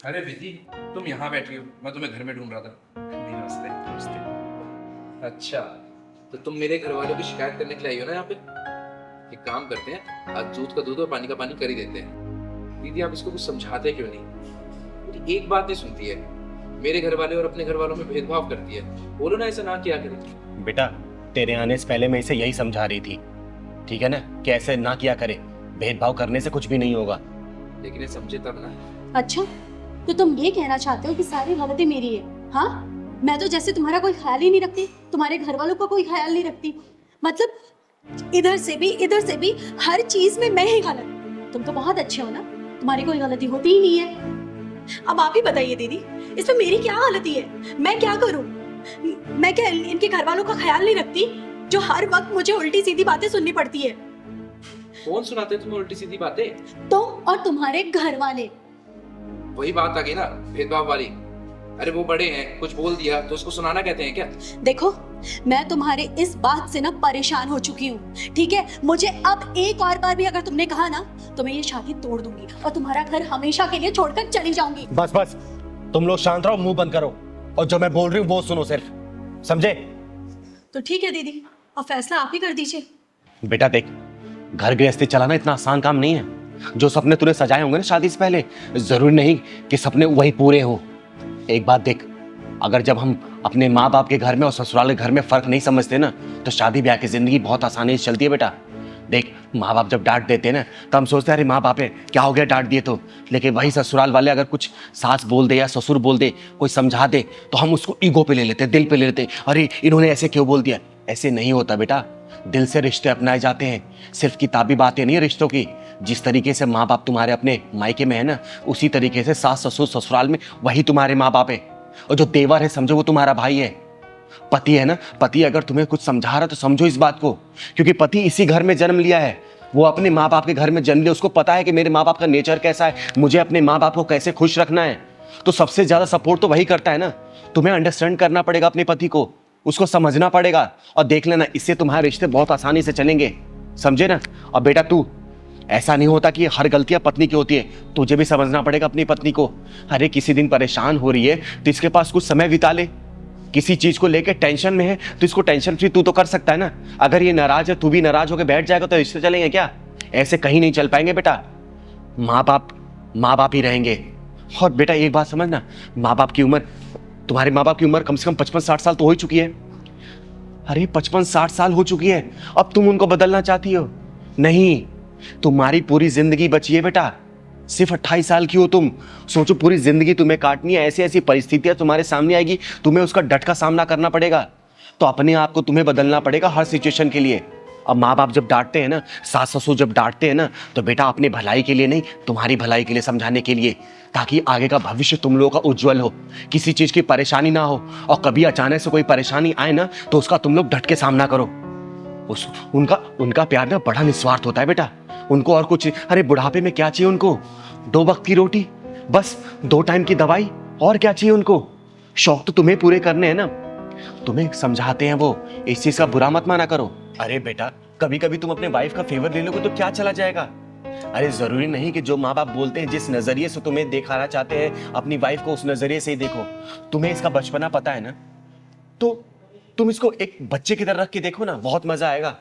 अरे विधि, तुम यहाँ बैठी हो, मैं तुम्हें घर में ढूंढ रहा था। नमस्ते। नमस्ते। अच्छा, तो तुम मेरे घर वालों की शिकायत करने के लिए आई हो ना यहाँ पे? एक काम करते हैं, आज दूध का दूध और पानी का पानी कर ही देते हैं। दीदी, आप इसको कुछ समझाते क्यों नहीं? मेरी एक बात नहीं सुनती है, मेरे घर वाले और अपने घर वालों में भेदभाव करती है। बोलो ना ऐसा ना किया करे। बेटा, तेरे आने से पहले मैं इसे यही समझा रही थी, ठीक है ना, कि ऐसे ना किया करे, भेदभाव करने से कुछ भी नहीं होगा। लेकिन ये समझे तब ना। अच्छा, तो तुम ये कहना चाहते हो कि सारी गलती मेरी है? हाँ, मैं तो जैसे तुम्हारा कोई ख्याल ही नहीं रखती, तुम्हारे घर वालों का कोई ख्याल नहीं रखती। मतलब इधर से भी हर चीज में मैं ही गलत। तुम तो बहुत अच्छे हो ना, तुम्हारी कोई गलती होती ही नहीं है। अब आप ही बताइए दीदी, इसमें मेरी क्या गलती है? मैं क्या करूं? मैं क्या इनके घर वालों का ख्याल नहीं रखती, जो हर वक्त मुझे उल्टी सीधी बातें सुननी पड़ती है? कौन सुनाते तुम्हें उल्टी सीधी बातें? तुम और तुम्हारे घर वाले। वही बात आ गई ना, भेदभाव वाली। अरे वो बड़े हैं, कुछ बोल दिया तो उसको सुनाना कहते हैं क्या? देखो, मैं तुम्हारे इस बात से ना परेशान हो चुकी हूँ, ठीक है? मुझे अब एक और बार भी अगर तुमने कहा ना, तो मैं ये शादी तोड़ दूंगी और तुम्हारा घर हमेशा के लिए छोड़कर चली जाऊंगी। बस बस, तुम लोग शांत रहो, मुंह बंद करो, और जो मैं बोल रही हूँ वो सुनो सिर्फ, समझे? तो ठीक है दीदी, अब फैसला आप ही कर दीजिए। बेटा देख, घर गृहस्थी चलाना इतना आसान काम नहीं है। जो सपने तूने सजाए होंगे ना शादी से पहले, जरूरी नहीं कि सपने वही पूरे हो। एक बात देख, अगर जब हम अपने माँ बाप के घर में और ससुराल के घर में फर्क नहीं समझते ना, तो शादी ब्याह की जिंदगी बहुत आसानी से चलती है। बेटा देख, माँ बाप जब डांट देते हैं ना, तो हम सोचते हैं अरे माँ बाप है, क्या हो गया डांट दिए तो। लेकिन वही ससुराल वाले अगर कुछ सास बोल दे या ससुर बोल दे, कोई समझा दे, तो हम उसको ईगो पे ले लेते हैं, दिल पे ले लेते हैं, अरे इन्होंने ऐसे क्यों बोल दिया। ऐसे नहीं होता बेटा, दिल से रिश्ते अपनाए जाते हैं, सिर्फ किताबी बातें नहीं है रिश्तों की। जिस तरीके से माँ बाप तुम्हारे अपने मायके में है ना, उसी तरीके से सास ससुर ससुराल में वही तुम्हारे माँ बाप है। और जो देवर है समझो वो तुम्हारा भाई है। पति है ना, पति अगर तुम्हें कुछ समझा रहा है तो समझो इस बात को, क्योंकि पति इसी घर में जन्म लिया है, वो अपने माँ बाप के घर में जन्म लिया, उसको पता है कि मेरे माँ बाप का नेचर कैसा है, मुझे अपने माँ बाप को कैसे खुश रखना है। तो सबसे ज्यादा सपोर्ट तो वही करता है ना। तुम्हें अंडरस्टैंड करना पड़ेगा अपने पति को, उसको समझना पड़ेगा, और देख लेना इससे तुम्हारे रिश्ते बहुत आसानी से चलेंगे, समझे ना? और बेटा तू, ऐसा नहीं होता कि हर गलतियां पत्नी की होती है, तुझे भी समझना पड़ेगा अपनी पत्नी को। अरे किसी दिन परेशान हो रही है तो इसके पास कुछ समय बिता ले, किसी चीज को लेकर टेंशन में है तो इसको टेंशन फ्री तू तो कर सकता है ना। अगर ये नाराज है, तू भी नाराज होकर बैठ जाएगा तो रिश्ते चलेंगे क्या? ऐसे कहीं नहीं चल पाएंगे बेटा। माँ बाप ही रहेंगे। और बेटा एक बात समझना, माँ बाप की उम्र, तुम्हारे माँ बाप की उम्र कम से कम 55-60 साल तो हो ही चुकी है। अरे 55-60 साल हो चुकी है, अब तुम उनको बदलना चाहती हो? नहीं, तुम्हारी पूरी जिंदगी बची है बेटा, सिर्फ 28 साल की हो तुम। सोचो पूरी जिंदगी तुम्हें काटनी है, ऐसी ऐसी परिस्थितियां तुम्हारे सामने आएगी, तुम्हें उसका डट का सामना करना पड़ेगा। तो अपने आप को तुम्हें बदलना पड़ेगा हर सिचुएशन के लिए। अब माँ बाप जब डांटते हैं ना, सास ससुर जब डांटते हैं ना, तो बेटा अपनी भलाई के लिए नहीं, तुम्हारी भलाई के लिए समझाने के लिए, ताकि आगे का भविष्य तुम लोगों का उज्जवल हो, किसी चीज की परेशानी ना हो। और कभी अचानक से कोई परेशानी आए ना, तो उसका तुम लोग डट के सामना करो। उनका प्यार ना बड़ा निस्वार्थ होता है बेटा। उनको और कुछ, अरे बुढ़ापे में क्या चाहिए उनको? 2 वक्त की रोटी, बस 2 टाइम की दवाई, और क्या चाहिए उनको? शौक तो तुम्हें पूरे करने हैं ना। तुम्हें समझाते हैं वो, इस चीज का बुरा मत माना करो। अरे बेटा, कभी कभी तुम अपने वाइफ का फेवर ले लोगे तो क्या चला जाएगा? अरे जरूरी नहीं कि जो माँ बाप बोलते हैं, जिस नजरिए से तुम्हें दिखाना चाहते हैं अपनी वाइफ को, उस नजरिए से ही देखो। तुम्हें इसका बचपना पता है ना, तो तुम इसको एक बच्चे की तरह रख के देखो ना, बहुत मजा आएगा।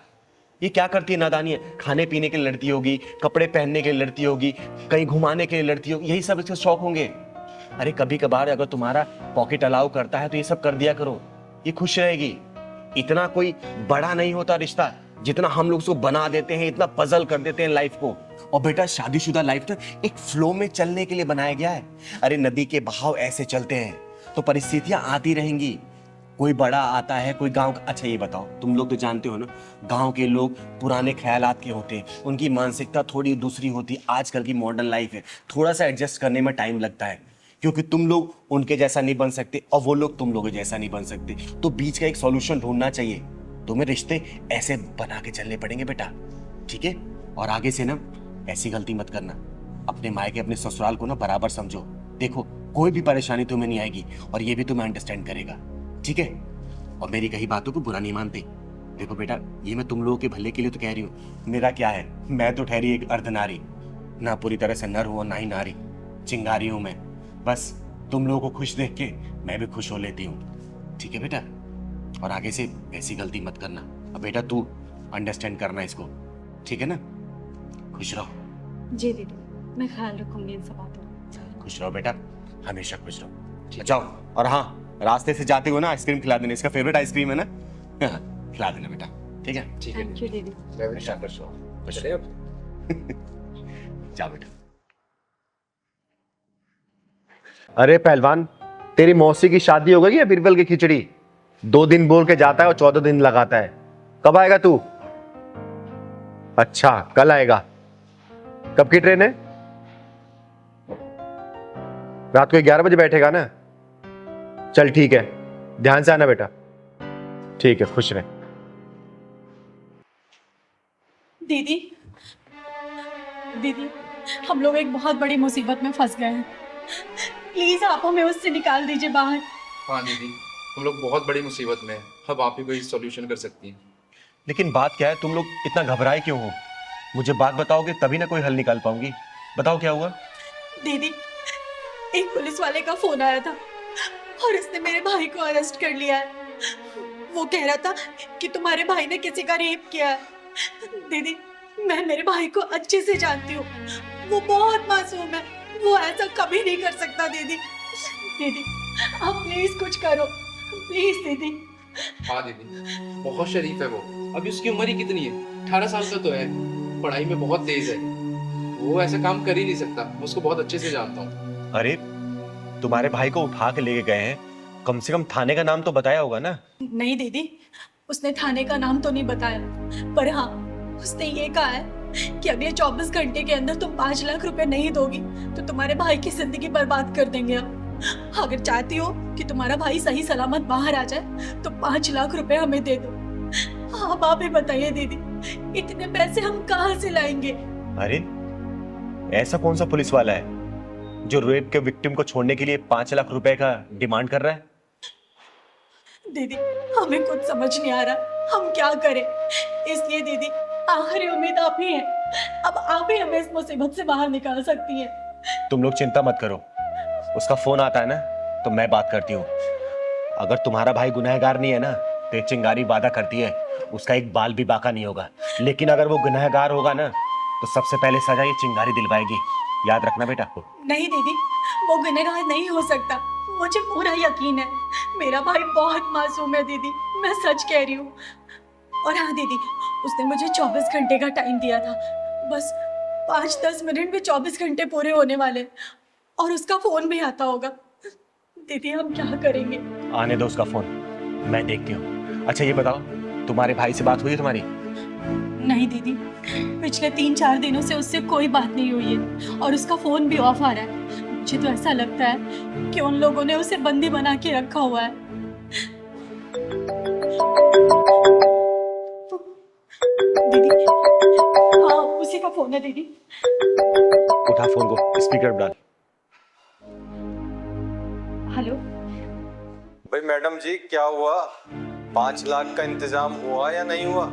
ये क्या करती है नादानी है, खाने पीने के लिए लड़ती होगी, कपड़े पहनने के लिए लड़ती होगी, कहीं घुमाने के लिए लड़ती होगी, यही सब इसके शौक होंगे। अरे कभी कभार अगर तुम्हारा पॉकेट अलाउ करता है तो ये सब कर दिया करो, ये खुश रहेगी। इतना कोई बड़ा नहीं होता रिश्ता जितना हम लोग उसको बना देते हैं, इतना पजल कर देते हैं लाइफ को। और बेटा शादीशुदा लाइफ तो एक फ्लो में चलने के लिए बनाया गया है। अरे नदी के बहाव ऐसे चलते हैं तो परिस्थितियां आती रहेंगी। कोई बड़ा आता है, कोई गांव का। अच्छा ये बताओ, तुम लोग तो जानते हो ना, गांव के लोग पुराने ख्यालात के होते हैं, उनकी मानसिकता थोड़ी दूसरी होती है। आजकल की मॉडर्न लाइफ है, थोड़ा सा एडजस्ट करने में टाइम लगता है, क्योंकि तुम लोग उनके जैसा नहीं बन सकते और वो लोग तुम लोगों जैसा नहीं बन सकते। तो बीच का एक सॉल्यूशन ढूंढना चाहिए। तुम्हें रिश्ते ऐसे बना के चलने पड़ेंगे बेटा, ठीक है? और आगे से ना ऐसी गलती मत करना। अपने मायके अपने ससुराल को ना बराबर समझो। देखो कोई भी परेशानी तुम्हें नहीं आएगी और ये भी तुम्हें अंडरस्टैंड करेगा, ठीक है? और मेरी कही बातों को बुरा नहीं मानते। देखो बेटा, ये मैं तुम लोगों के भले के लिए तो कह रही हूँ। मेरा क्या है, मैं तो ठहरी एक अर्धनारी, ना पूरी तरह से नर हूँ और ना ही नारी, चिंगारी हूँ मैं। बस तुम लोगों को खुश देख के मैं भी खुश हो लेती हूँ, ठीक है बेटा? और आगे से ऐसी गलती मत करना। अब बेटा तू अंडरस्टैंड करना इसको, ठीक है ना? खुश रहो। जी दीदी, मैं ख्याल रखूंगी इन सब बातों का। खुश रहो बेटा, हमेशा खुश रहो। जाओ, और हाँ रास्ते से जाते हो ना आइसक्रीम खिला देना, इसका फेवरेट आइसक्रीम है ना, खिला देना बेटा, ठीक है? ठीक है, थैंक यू दीदी। हमेशा खुश रहो। चले अब। जाओ बेटा। अरे पहलवान, तेरी मौसी की शादी हो गई है बीरबल की खिचड़ी? 2 दिन बोल के जाता है और 14 दिन लगाता है। कब आएगा तू? अच्छा कल आएगा। कब की ट्रेन है? रात को 11 बजे बैठेगा ना? चल ठीक है, ध्यान से आना बेटा। ठीक है, खुश रहे। दीदी, दीदी, हम लोग एक बहुत बड़ी मुसीबत में फंस गए हैं। प्लीज आप हमें उससे निकाल दीजिए बाहर। हाँ दीदी, हम लोग बहुत बड़ी मुसीबत में हैं। अब आप ही कोई सॉल्यूशन कर सकती हैं। लेकिन बात क्या है, तुम लोग इतना घबराए क्यों हो? मुझे बात बताओगे तभी ना कोई हल निकाल पाऊंगी। बताओ क्या हुआ? दीदी, एक पुलिस वाले का फोन आया था और उसने मेरे भाई को अरेस्ट कर लिया है। वो कह रहा था कि तुम्हारे भाई ने किसी का रेप किया है। दीदी, मैं मेरे भाई को अच्छे से जानती हूँ, वो बहुत मासूम है, वो ऐसा कभी नहीं कर सकता। दीदी, दीदी आप प्लीज कुछ करो, प्लीज दीदी। हाँ दीदी, बहुत शरीफ है वो। अभी उसकी उम्र ही कितनी है? 18 साल का तो है, पढ़ाई में बहुत तेज है। वो ऐसा काम कर ही नहीं सकता, मैं उसको बहुत अच्छे से जानता हूँ। अरे तुम्हारे भाई को उठा के लेके गए हैं, कम से कम थाने का नाम तो बताया होगा ना? नहीं दीदी, उसने थाने का नाम तो नहीं बताया, पर हाँ उसने ये कहा है कि अगले 24 घंटे के अंदर तुम 5 लाख रुपए नहीं दोगी तो तुम्हारे भाई की जिंदगी बर्बाद कर देंगे हम। अगर चाहती हो कि तुम्हारा भाई सही सलामत बाहर आ जाए तो 5 लाख रुपए हमें दे दो। आप ही बताइए दीदी, इतने पैसे हम कहाँ से लाएंगे? अरे ऐसा कौन सा पुलिस वाला है जो रेप के विक्टिम को छोड़ने के लिए 5 लाख रुपए का डिमांड कर रहा है? दीदी हमें कुछ समझ नहीं आ रहा, हम क्या करें। इसलिए दीदी आखिरी उम्मीद आप ही है, अब आप ही हमें इस मुसीबत से बाहर निकाल सकती हैं। तुम लोग चिंता मत करो, उसका फोन आता है ना तो मैं बात करती हूँ। अगर तुम्हारा भाई गुनहगार नहीं है ना तो ये चिंगारी वादा करती है उसका एक बाल भी बाका नहीं होगा, लेकिन अगर वो गुनहगार होगा ना तो सबसे पहले सजा ये चिंगारी दिलवाएगी। याद रखना बेटा। नहीं दीदी, वो गुनहगार नहीं हो सकता, मुझे पूरा यकीन है। मेरा भाई बहुत मासूम है दीदी, मैं सच कह रही हूँ। और हाँ दीदी, उसने मुझे 24 घंटे का टाइम दिया था, बस 5-10 मिनट में 24 घंटे पूरे होने वाले और उसका फोन भी आता होगा। दीदी हम क्या करेंगे? आने दो उसका फोन, मैं देखती हूँ। अच्छा ये बताओ, तुम्हारे भाई से बात हुई है तुम्हारी? नहीं दीदी, पिछले 3-4 दिनों से उससे कोई बात नहीं हुई है और उसका फोन भी ऑफ आ रहा है। मुझे तो ऐसा लगता है कि उन लोगों ने उसे बंदी बना के रखा हुआ है। दीदी, हाँ उसी का फोन है दीदी। उठा फोन को, स्पीकर पर डाल। हेलो भाई मैडम जी, क्या हुआ? 5 लाख का इंतजाम हुआ या नहीं हुआ?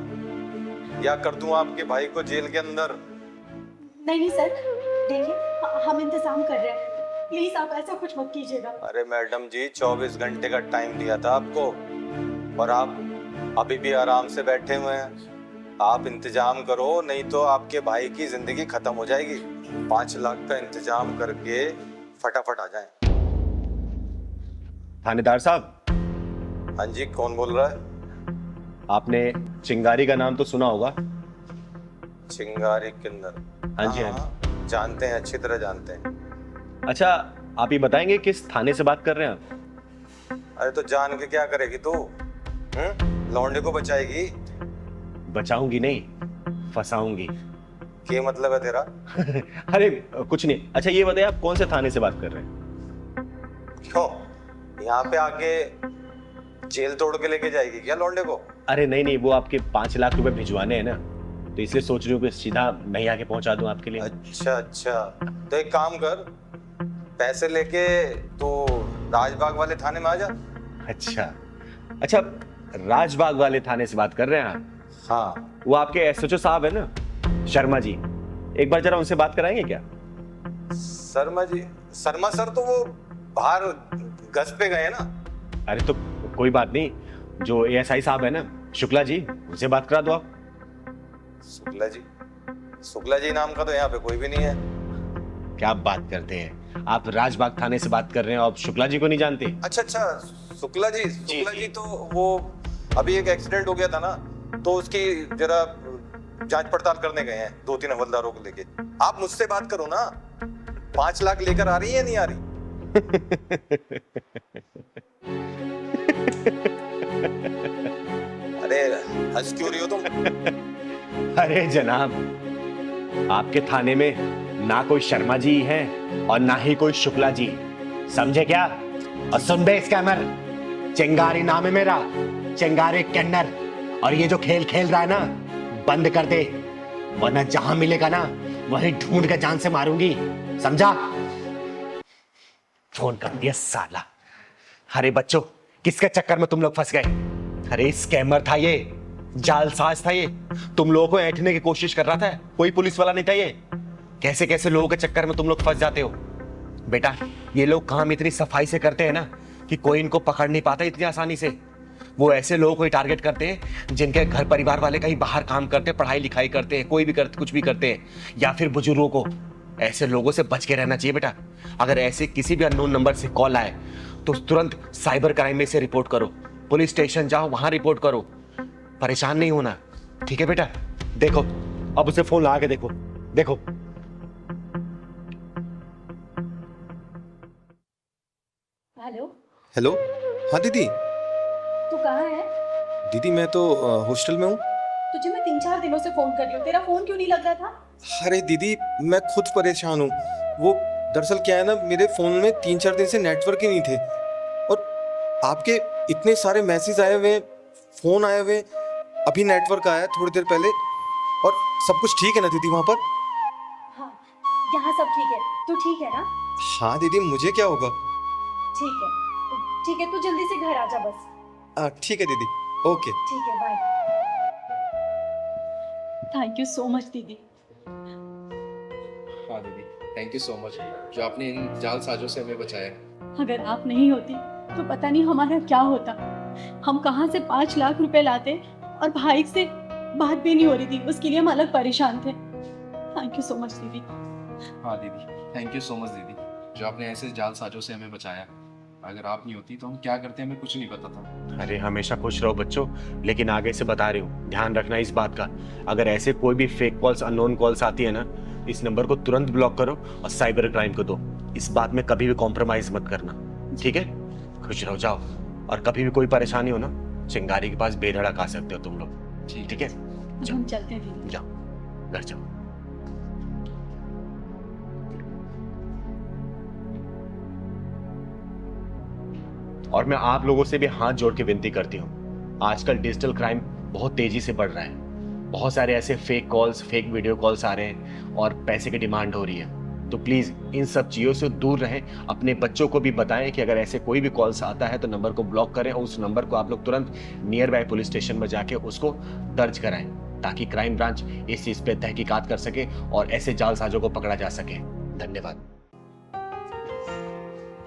या कर दूं आपके भाई को जेल के अंदर? नहीं सर, देखिए हम इंतजाम कर रहे हैं, प्लीज आप ऐसा कुछ मत कीजिएगा। अरे मैडम जी, 24 घंटे का टाइम दिया था आपको और आप अभी भी आराम से बैठे हुए हैं। आप इंतजाम करो, नहीं तो आपके भाई की जिंदगी खत्म हो जाएगी। 5 लाख का इंतजाम करके फटाफट आ जाएं। थानेदार साहब। हाँ जी, कौन बोल रहा है? आपने चिंगारी का नाम तो सुना होगा? चिंगारी किन्नर? हाँ जी हाँ, जानते हैं, अच्छी तरह जानते हैं। अच्छा आप ये बताएंगे किस थाने से बात कर रहे हैं आप? अरे तो जान के क्या करेगी तू? लौंडे को बचाएगी? बचाऊंगी नहीं, फंसाऊंगी। क्या मतलब है तेरा? अरे कुछ नहीं। अच्छा ये बताइए आप कौन से थाने से बात कर रहे हैं? क्यों, यहाँ पे आके जेल तोड़ के लेके जाएगी क्या लौंडे को? अरे नहीं नहीं, वो आपके 5 लाख रुपए भिजवाने हैं ना, तो इसलिए सोच रही हूँ कि सीधा मैं आके पहुंचा दूं आपके लिए। अच्छा अच्छा, तो एक काम कर, पैसे लेके तो राजबाग वाले थाने में आ जा। अच्छा अच्छा, राजबाग वाले थाने से बात कर रहे हैं आप? हाँ, वो आपके एसएचओ साहब है ना, शर्मा जी, एक बार जरा उनसे बात कराएंगे क्या? शर्मा जी? शर्मा सर तो वो बाहर गश्त पे गए ना। अरे तो कोई बात नहीं, जो एएसआई साहब है ना, शुक्ला जी, उनसे बात करा दो आप। शुक्ला जी? शुक्ला जी नाम का तो यहाँ पे कोई भी नहीं है। क्या बात करते हैं आप? राजबाग थाने से बात कर रहे हैं, आप शुक्ला जी को नहीं जानते? अच्छा अच्छा, शुक्ला जी तो वो अभी एक एक्सीडेंट हो गया था ना, तो उसकी जरा जांच पड़ताल करने गए हैं 2-3 हवलदारों को लेके। आप मुझसे बात करो ना, 5 लाख लेकर आ रही है या नहीं आ रही? अरे हंस क्यों रही हो तुम? अरे जनाब, आपके थाने में ना कोई शर्मा जी है और ना ही कोई शुक्ला जी, समझे क्या? और सुन बे स्कैमर, चिंगारी नाम है मेरा, चिंगारी किन्नर। और ये जो खेल खेल रहा है ना, बंद कर दे, वरना जहां मिलेगा ना वहीं ढूंढ के जान से मारूंगी, समझा? फोन कर दिया साला। अरे बच्चों, किसके चक्कर में तुम लोग फंस गए? अरे स्कैमर था ये, जालसाज था ये, तुम लोगों को ऐंठने की कोशिश कर रहा था, कोई पुलिस वाला नहीं था ये। कैसे कैसे लोगों के चक्कर में तुम लोग फंस जाते हो। बेटा ये लोग काम इतनी सफाई से करते हैं ना कि कोई इनको पकड़ नहीं पाता इतनी आसानी से। वो ऐसे लोगों को टारगेट करते हैं जिनके घर परिवार वाले कहीं बाहर काम करते, पढ़ाई लिखाई करते हैं, कोई भी करते, कुछ भी करते हैं, या फिर बुजुर्गों को। ऐसे लोगों से बच के रहना चाहिए बेटा। अगर ऐसे किसी भी अननोन नंबर से कॉल आए तो तुरंत साइबर क्राइम में से रिपोर्ट करो, पुलिस स्टेशन जाओ, वहां रिपोर्ट करो। परेशान नहीं होना, ठीक है बेटा? देखो अब उसे फोन लगा के देखो, देखो। हेलो हेलो, हाँ दीदी। तू कहाँ है? दीदी मैं तो हॉस्टल में हूँ। तुझे मैं 3-4 दिनों से फोन कर रही हूँ, तेरा फोन क्यों नहीं लग रहा था? अरे दीदी मैं खुद परेशान हूँ। वो दरअसल क्या है ना, मेरे फ़ोन में 3-4 दिन से नेटवर्क ही नहीं थे और आपके इतने सारे मैसेज आए हुए, फ़ोन आए हुए, अभी नेटवर्क आया थोड़ी देर पहले। और सब कुछ ठीक है ना दीदी वहाँ पर? हाँ, यहाँ सब ठीक है। तू ठीक है ना? हाँ दीदी, मुझे क्या होगा? ठीक है ठीक है, तू जल्दी से घर आ जा बस। ठीक है दीदी, ओके। ठीक है, bye. Thank you so much दीदी। हाँ दीदी, थैंक यू सो मच जो आपने इन जालसाजों से हमें बचाया। अगर आप नहीं होती तो पता नहीं हमारा क्या होता। हम कहाँ से 5 लाख रुपए लाते और भाई से बात भी नहीं हो रही थी, उसके लिए हम अलग परेशान थे। थैंक यू सो मच दीदी। हाँ दीदी, थैंक यू सो मच दीदी जो आपने ऐसे जालसाजों से हमें बचाया। अगर आप नहीं होती तो हम क्या करते हमें कुछ नहीं पता था। अरे हमेशा खुश रहो बच्चों, लेकिन आगे से बता रही हूँ ध्यान रखना इस बात का, अगर ऐसे कोई भी फेक कॉल्स, अननोन कॉल्स आती है ना, इस नंबर को तुरंत ब्लॉक करो और साइबर क्राइम को दो। इस बात में कभी भी कॉम्प्रोमाइज मत करना, ठीक है? खुश रहो, जाओ। और कभी भी कोई परेशानी हो ना, चिंगारी के पास बेधड़क आ सकते हो तुम लोग, ठीक है? हम चलते हैं दीदी। जाओ, घर जाओ। और मैं आप लोगों से भी हाथ जोड़ के विनती करती हूँ, आजकल डिजिटल क्राइम बहुत तेजी से बढ़ रहा है। बहुत सारे ऐसे fake calls, fake video calls आ रहे हैं और पैसे की डिमांड हो रही है। तो प्लीज इन सब चीजों से दूर रहें। अपने बच्चों को भी बताएं कि अगर ऐसे कोई भी कॉल्स आता है तो नंबर को ब्लॉक करें और उस नंबर को आप लोग तुरंत नियर बाय पुलिस स्टेशन में जाके उसको दर्ज कराएं, ताकि क्राइम ब्रांच इस चीज पे तहकीकात कर सके और ऐसे जालसाजों को पकड़ा जा सके। धन्यवाद।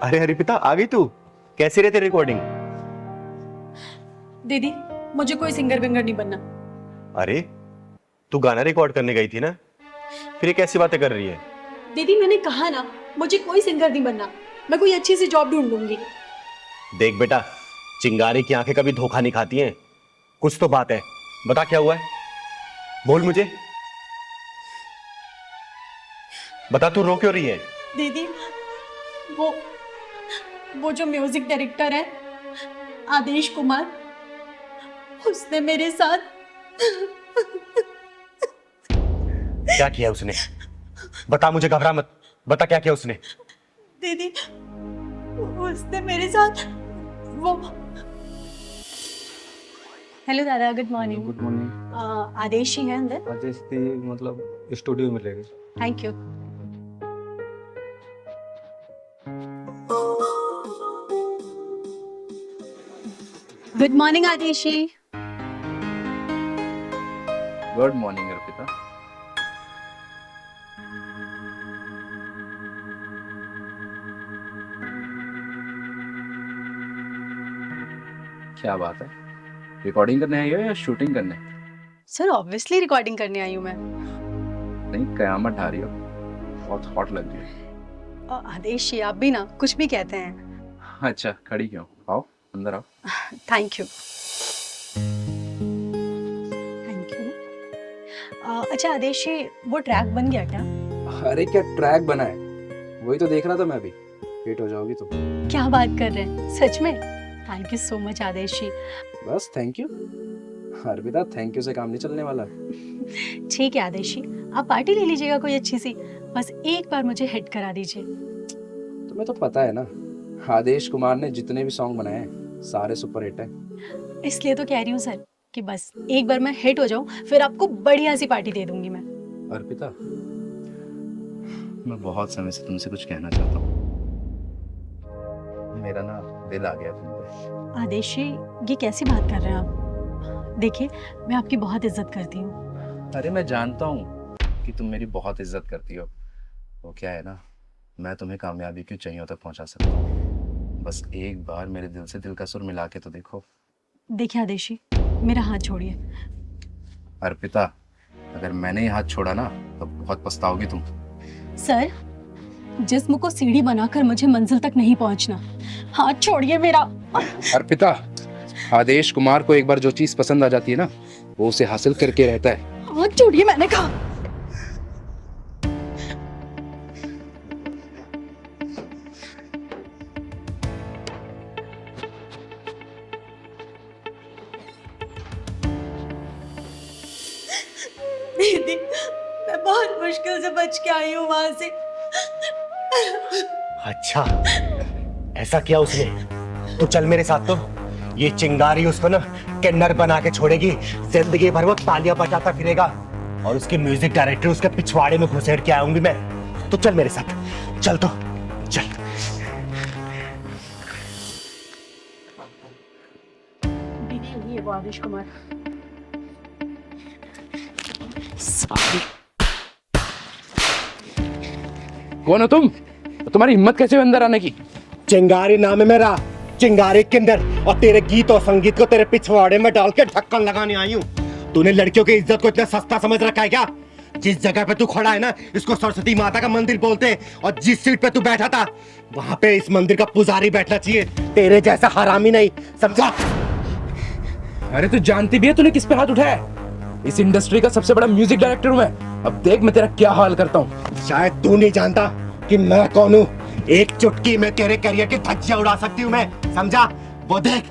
अरे हरिपिता, आ गई तू? कैसी रहती रिकॉर्डिंग? दीदी मुझे कोई सिंगर विंगर नहीं बनना। अरे तू गाना रिकॉर्ड करने गई थी ना, फिर ये कैसी बातें कर रही है? दीदी मैंने कहा ना, मुझे कोई सिंगर नहीं बनना। मैं कोई अच्छी सी जॉब ढूंढ लूंगी। देख बेटा, चिंगारी की आंखें कभी धोखा नहीं खाती हैं। कुछ तो बात है, बता क्या हुआ है? बोल मुझे, बता। तू रो क्यों रही है? दीदी वो जो म्यूजिक डायरेक्टर है आदेश कुमार, उसने मेरे साथ क्या किया उसने? बता मुझे, घबरा मत, बता क्या किया उसने? दीदी उसने मेरे साथ वो। हेलो दादा, good morning. Good morning. Adesh ही है अंदर? आदेश थी मतलब स्टूडियो में रहेगी। Thank you. Good morning Adeshi. Good morning Arpita. क्या बात है, रिकॉर्डिंग करने आई हो या शूटिंग करने? सर ऑब्वियसली रिकॉर्डिंग करने आई हूँ मैं। नहीं, कयामत ढा रही हो, बहुत हॉट लग रही है। आदेश जी आप भी ना कुछ भी कहते हैं। अच्छा, खड़ी क्यों? आओ अंदर आओ। Thank you. Thank you. अच्छा आदेश जी, वो ट्रैक बन गया क्या? अरे क्या ट्रैक बना है, वही तो देख रहा था मैं भी। हिट हो जाओगी तुम। क्या बात कर रहे हैं, सच में? थैंक यू सो मच आदेश जी। बस thank you Arpita, thank you से काम नहीं चलने वाला। ठीक है आदेश जी, आप पार्टी ले लीजिएगा कोई अच्छी सी, बस एक बार मुझे हिट करा दीजिए। तुम्हें तो पता है ना, आदेश कुमार ने जितने भी सॉन्ग बनाए हैं सारे सुपर हिट हैं। इसलिए तो कह रही हूँ सर कि बस एक बार मैं हिट हो जाऊं, फिर आपको बढ़िया सी पार्टी दे दूंगी मैं। अर्पिता, मैं बहुत समय से तुमसे कुछ कहना चाहता हूँ। मेरा ना दिल आ गया तुम पे। आदेश जी ये कैसी बात कर रहे हैं आप? देखिए मैं आपकी बहुत इज्जत करती हूँ। अरे मैं जानता हूँ कि तुम मेरी बहुत इज्जत करती हो। वो क्या है ना, मैं तुम्हें कामयाबी की ऊंचाइयों तक पहुंचा सकता हूँ। बस एक बार मेरे दिल से दिल का सुर मिला के तो देखो। देखिए आदेश जी, मेरा हाथ छोड़िए। अर्पिता, अगर मैंने ये हाथ छोड़ा ना तो बहुत पछताओगी तुम। सर, जिस्म को सीढ़ी बनाकर मुझे मंजिल तक नहीं पहुंचना। हाथ छोड़िए मेरा। अर्पिता, आदेश कुमार को एक बार जो चीज पसंद आ जाती है ना, वो उसे हासिल करके रहता है। हाथ छोड़िए मैंने कहा। दीदी, मैं बहुत मुश्किल से बच के आई हूँ वहां से। अच्छा, ऐसा किया उसने? तो चल मेरे साथ। तो ये चिंगारी उसको ना किन्नर बना के छोड़ेगी। जिंदगी भर वो तालियां बजाता फिरेगा और उसके म्यूजिक डायरेक्टर उसके पिछवाड़े में घुसेड़ के आऊंगी मैं। तो चल मेरे साथ, चल तो चल। दीदी ये वो आदेश कुमार। कौन हो तुम? तुम्हारी हिम्मत कैसे हुई अंदर आने की? चिंगारी नाम है मेरा, चिंगारी किन्नर, और तेरे गीत और संगीत को तेरे पिछवाड़े में डाल के ढक्कन लगाने आई हूँ। तूने लड़कियों की इज्जत को इतना सस्ता समझ रखा है क्या? जिस जगह पे तू खड़ा है ना, इसको सरस्वती माता का मंदिर बोलते हैं, और जिस सीट पे तू बैठा था वहां पे इस मंदिर का पुजारी बैठना चाहिए, तेरे जैसा हरामी नहीं, समझा? अरे तू जानती भी है तूने किस पे हाथ उठाया? इस इंडस्ट्री का सबसे बड़ा म्यूजिक डायरेक्टर हूँ मैं। अब देख मैं तेरा क्या हाल करता हूँ। शायद तू नहीं जानता कि मैं कौन हूँ। एक चुटकी में तेरे करियर की धज्जियां उड़ा सकती हूँ मैं, समझा? वो देख,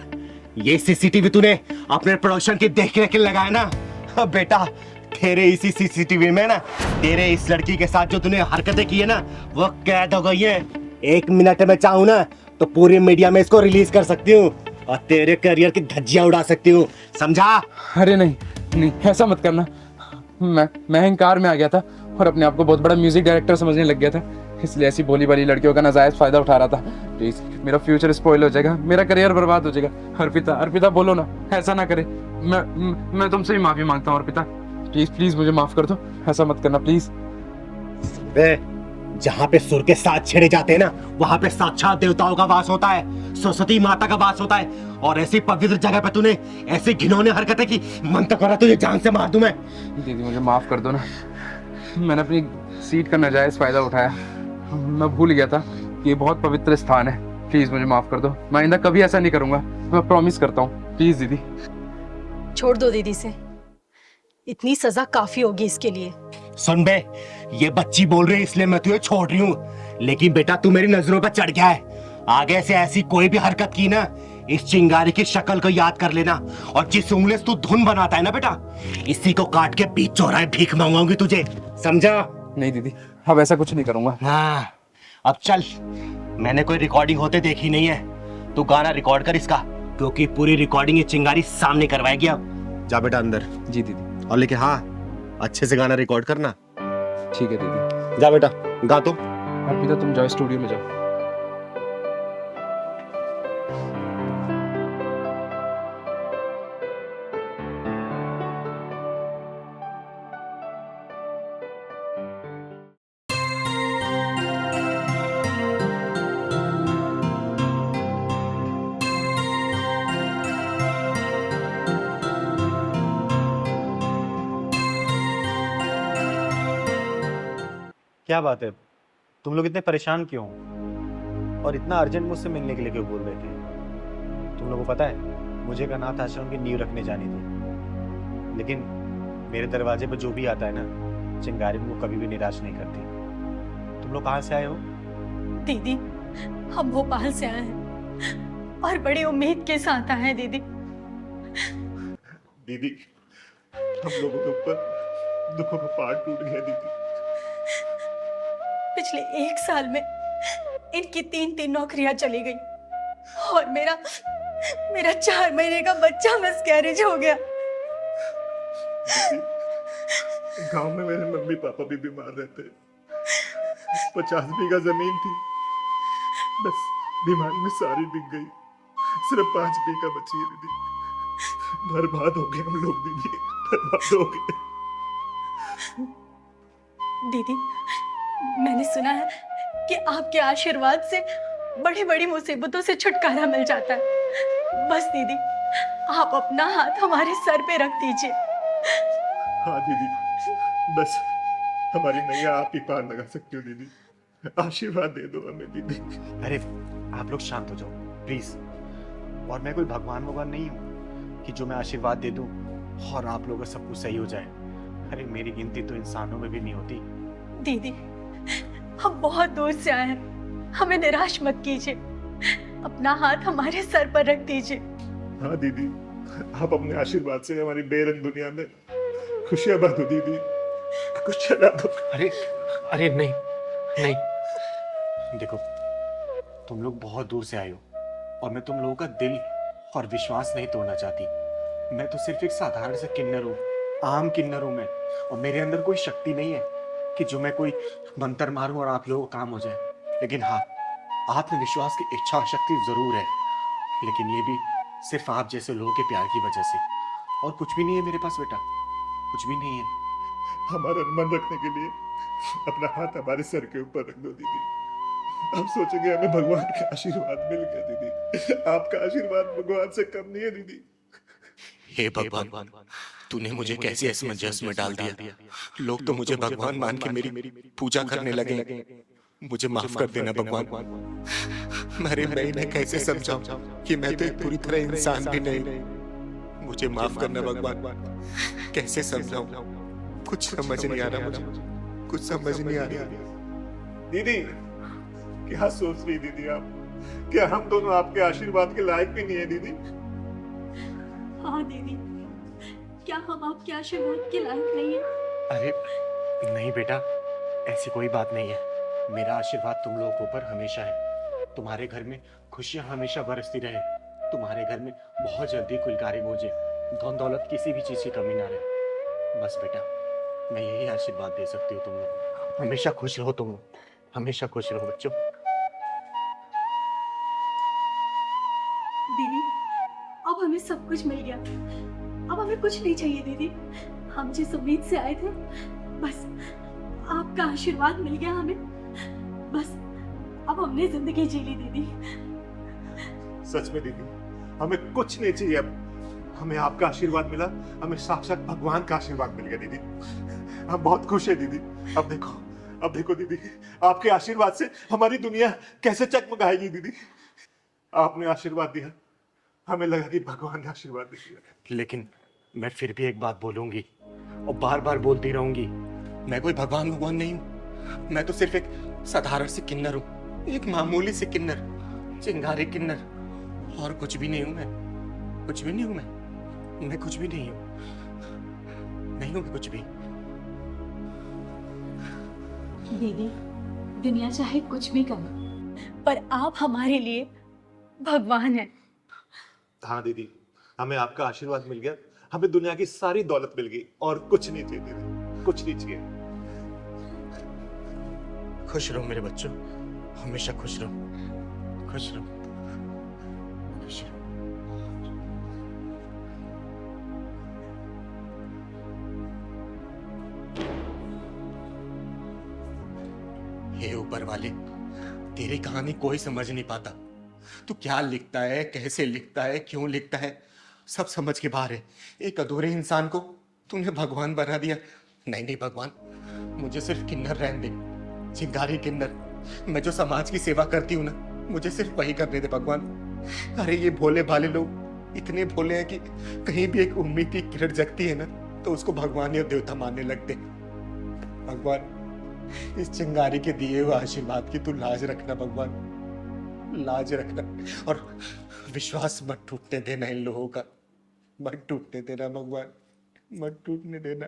ये सीसीटीवी तूने अपने प्रोडक्शन की देख रेख लगाया ना। अब बेटा तेरे इसी सीसीटीवी में ना तेरे इस लड़की के साथ जो तूने हरकतें की है ना वो कैद हो गई है। 1 मिनट में चाहूँ ना तो पूरी मीडिया में इसको रिलीज कर सकती हूँ और तेरे करियर की धज्जियां उड़ा सकती हूँ, समझा? अरे नहीं नहीं, ऐसा मत करना। मैं अहंकार में आ गया था और अपने आप को बहुत बड़ा म्यूजिक डायरेक्टर समझने लग गया था, इसलिए ऐसी भोली भाली लड़कियों का नाजायज फायदा उठा रहा था। प्लीज, मेरा फ्यूचर स्पॉइल हो जाएगा, मेरा करियर बर्बाद हो जाएगा। अर्पिता, अर्पिता बोलो ना, ऐसा ना करे। मैं तुमसे भी माफी मांगता हूँ अर्पिता, प्लीज प्लीज मुझे माफ कर दो, ऐसा मत करना प्लीज। जहाँ पे सुर के साथ छेड़े जाते हैं ना वहाँ पे साक्षात देवताओं का वास होता है, सरस्वती माता का वास होता है। और ऐसी पवित्र जगह पे तूने ऐसी घिनौनी हरकतें की, मन तो करा तुझे जान से मार दूं मैं। दीदी मुझे माफ कर दो ना, मैंने अपनी सीट का नाजायज फायदा उठाया। मैं भूल गया था कि ये बहुत पवित्र स्थान है। प्लीज मुझे माफ कर दो, मैं आइंदा कभी ऐसा नहीं करूंगा, मैं प्रॉमिस करता हूँ। प्लीज दीदी। छोड़ दो दीदी से, इतनी सजा काफी होगी इसके लिए। सुन बे, ये बच्ची बोल रही है इसलिए मैं तुझे छोड़ रही हूँ, लेकिन बेटा तू मेरी नजरों पर चढ़ गया है। आगे से ऐसी कोई भी हरकत की ना, इस चिंगारी की शक्ल को याद कर लेना, और जिस उंगली से तू धुन बनाता है ना बेटा, इसी को काट के बीच चौराहे भीख मांगूंगी तुझे, समझा? नहीं दीदी, अब ऐसा कुछ नहीं करूंगा। हाँ, अब चल, मैंने कोई रिकॉर्डिंग होते देखी नहीं है, तू गाना रिकॉर्ड कर इसका, क्योंकि पूरी रिकॉर्डिंग ये चिंगारी सामने करवाएगी। अब जा बेटा अंदर। जी दीदी। और लेकिन हाँ, अच्छे से गाना रिकॉर्ड करना। ठीक है दीदी। जा बेटा गा तो। अर्पिता तुम जाओ स्टूडियो में जाओ। क्या बात है, तुम लोग इतने परेशान क्यों और इतना अर्जेंट मुझसे मिलने के लिए क्यों बोल रहे थे? तुम लोगों को पता है मुझे एक अनाथ आश्रम की नींव रखने जानी थी, लेकिन मेरे दरवाजे पर जो भी आता है ना, चिंगारी को कभी भी निराश नहीं करती। तुम लोग कहाँ से आए हो? दीदी, हम भोपाल से आए हैं और बड़ी उम्मीद के साथ आए हैं दीदी। दीदी, हम लोगों के ऊपर दुखों का पहाड़ टूट गया दीदी। पिछले 1 साल में इनकी 3 नौकरियां चली गई और मेरा 4 महीने का बच्चा मिसकैरेज हो गया। गांव में मेरे मम्मी पापा भी बीमार रहते, 50 बीघा जमीन थी, बस बीमारी में सारी बिक गई, सिर्फ 5 बीघा बची है दीदी। बर्बाद हो गए हम लोग दीदी, बर्बाद हो गए। दीदी, मैंने सुना है कि आपके आशीर्वाद से बड़ी बड़ी मुसीबतों से छुटकारा मिल जाता है। बस दीदी, आप अपना हाथ हमारे सर पे रख दीजिए। हाँ दीदी, बस हमारी नैया आप ही पार लगा सकती हो दीदी, आशीर्वाद दे दो हमें दीदी। अरे आप लोग शांत हो जाओ प्लीज। और मैं कोई भगवान भगवान नहीं हूँ कि जो मैं आशीर्वाद दे दूं और आप लोगों का सब कुछ सही हो जाए। अरे मेरी गिनती तो इंसानों में भी नहीं होती। दीदी, हम बहुत दूर से आए हैं, हमें निराश मत कीजिए, अपना हाथ हमारे सर पर रख दीजिए। हाँ दीदी, आप अपने आशीर्वाद से हमारी बेरंग दुनिया में खुशियां बांटो दीदी, कुछ चला दो। अरे नहीं नहीं, देखो तुम लोग बहुत दूर से आए हो और मैं तुम लोगों का दिल और विश्वास नहीं तोड़ना चाहती। मैं तो सिर्फ एक साधारण सा किन्नर हूँ, आम किन्नर हूँ मैं, और मेरे अंदर कोई शक्ति नहीं है कि जो मैं कोई मंत्र मारूं और आप लोगों को काम हो जाए। लेकिन हाँ, आत्मविश्वास की इच्छा शक्ति जरूर है, लेकिन ये भी सिर्फ आप जैसे लोगों के प्यार की वजह से। और कुछ भी नहीं है मेरे पास बेटा, कुछ भी नहीं है। हमारा मन रखने के लिए अपना हाथ हमारे सर के ऊपर रख दो दीदी, हम सोचेंगे हमें भगवान का आशीर्वाद मिल गया दीदी। आपका आशीर्वाद भगवान से कम नहीं है दीदी। हे भगवान, तूने मुझे कैसे असमंजस में डाल दिया। लोग तो मुझे भगवान मान के मेरी पूजा करने लगे। मुझे माफ कर देना भगवान। मैं इन्हें कैसे समझाऊं कि मैं तो एक पूरी तरह इंसान भी नहीं। मुझे माफ करना भगवान। कैसे समझाऊं, कुछ समझ नहीं आ रहा मुझे, कुछ समझ नहीं आ रहा। दीदी, क्या सोच रही दीदी आप? क्या हम दोनों आपके आशीर्वाद के लायक भी नहीं है दीदी? हाँ दीदी, क्या हम आपके आशीर्वाद के लायक नहीं हैं? अरे नहीं बेटा, ऐसी कोई बात नहीं है। मेरा आशीर्वाद तुम लोगों के ऊपर हमेशा है। तुम्हारे घर में खुशियां हमेशा बरसती रहे। तुम्हारे घर में बहुत जल्दी कुलकारी बोझे, धन दौलत किसी भी चीज की कमी ना रहे। बस बेटा, मैं यही आशीर्वाद दे सकती हूँ तुम लोग। हमेशा खुश रहो तुम लोग, हमेशा खुश रहो बच्चों। दीदी, अब हमें सब कुछ मिल गया, अब हमें कुछ नहीं चाहिए दीदी। हम जिस उम्मीद से आए थे, बस आपका आशीर्वाद मिल गया हमें। बस अब हमने जिंदगी जी ली दीदी। सच में दीदी, हमें कुछ नहीं चाहिए अब। हमें आपका आशीर्वाद मिला, हमें साक्षात भगवान का आशीर्वाद मिल गया दीदी। हम बहुत खुश है दीदी। अब देखो दीदी, आपके आशीर्वाद से हमारी दुनिया कैसे चकमकाएगी दीदी। आपने आशीर्वाद दिया, हमें लगा कि भगवान ने आशीर्वाद दिया। लेकिन मैं फिर भी एक बात बोलूंगी और बार बार बोलती रहूंगी। मैं कोई भगवान नहीं हूँ। मैं तो सिर्फ एक साधारण से किन्नर हूँ, एक मामूली से किन्नर, चिंगारी किन्नर, और कुछ भी नहीं हूँ मैं। कुछ भी नहीं हूँ मैं कुछ भी नहीं हूँ, नहीं हूँ कुछ भी। दीदी, दुनिया चाहे कुछ भी करे, पर आप हमारे लिए भगवान हैं। हाँ दीदी, हमें आपका आशीर्वाद मिल गया, हमें दुनिया की सारी दौलत मिल गई और कुछ नहीं चाहिए दीदी, कुछ नहीं चाहिए। खुश रहो मेरे बच्चों, हमेशा खुश रहो, खुश रहो, खुश रहो। हे ऊपर वाले, तेरी कहानी कोई समझ नहीं पाता। तू क्या लिखता है, कैसे लिखता है, क्यों लिखता है, सब समझ के बाहर है। एक अधूरे इंसान को तूने भगवान बना दिया। नहीं भगवान, मुझे सिर्फ किन्नर रहने दे, चिंगारी किन्नर। मैं जो समाज की सेवा करती हूँ ना, मुझे सिर्फ वही करने दे भगवान। अरे ये भोले भाले लोग इतने भोले हैं कि कहीं भी एक उम्मीद की किरण जगती है ना, तो उसको भगवान या देवता मानने लगते। भगवान, इस चिंगारी के दिए हुए आशीर्वाद की तू लाज रखना भगवान, लाज रखना। और विश्वास मत टूटने देना इन लोगों का, मत टूटने देना भगवान, मत टूटने देना।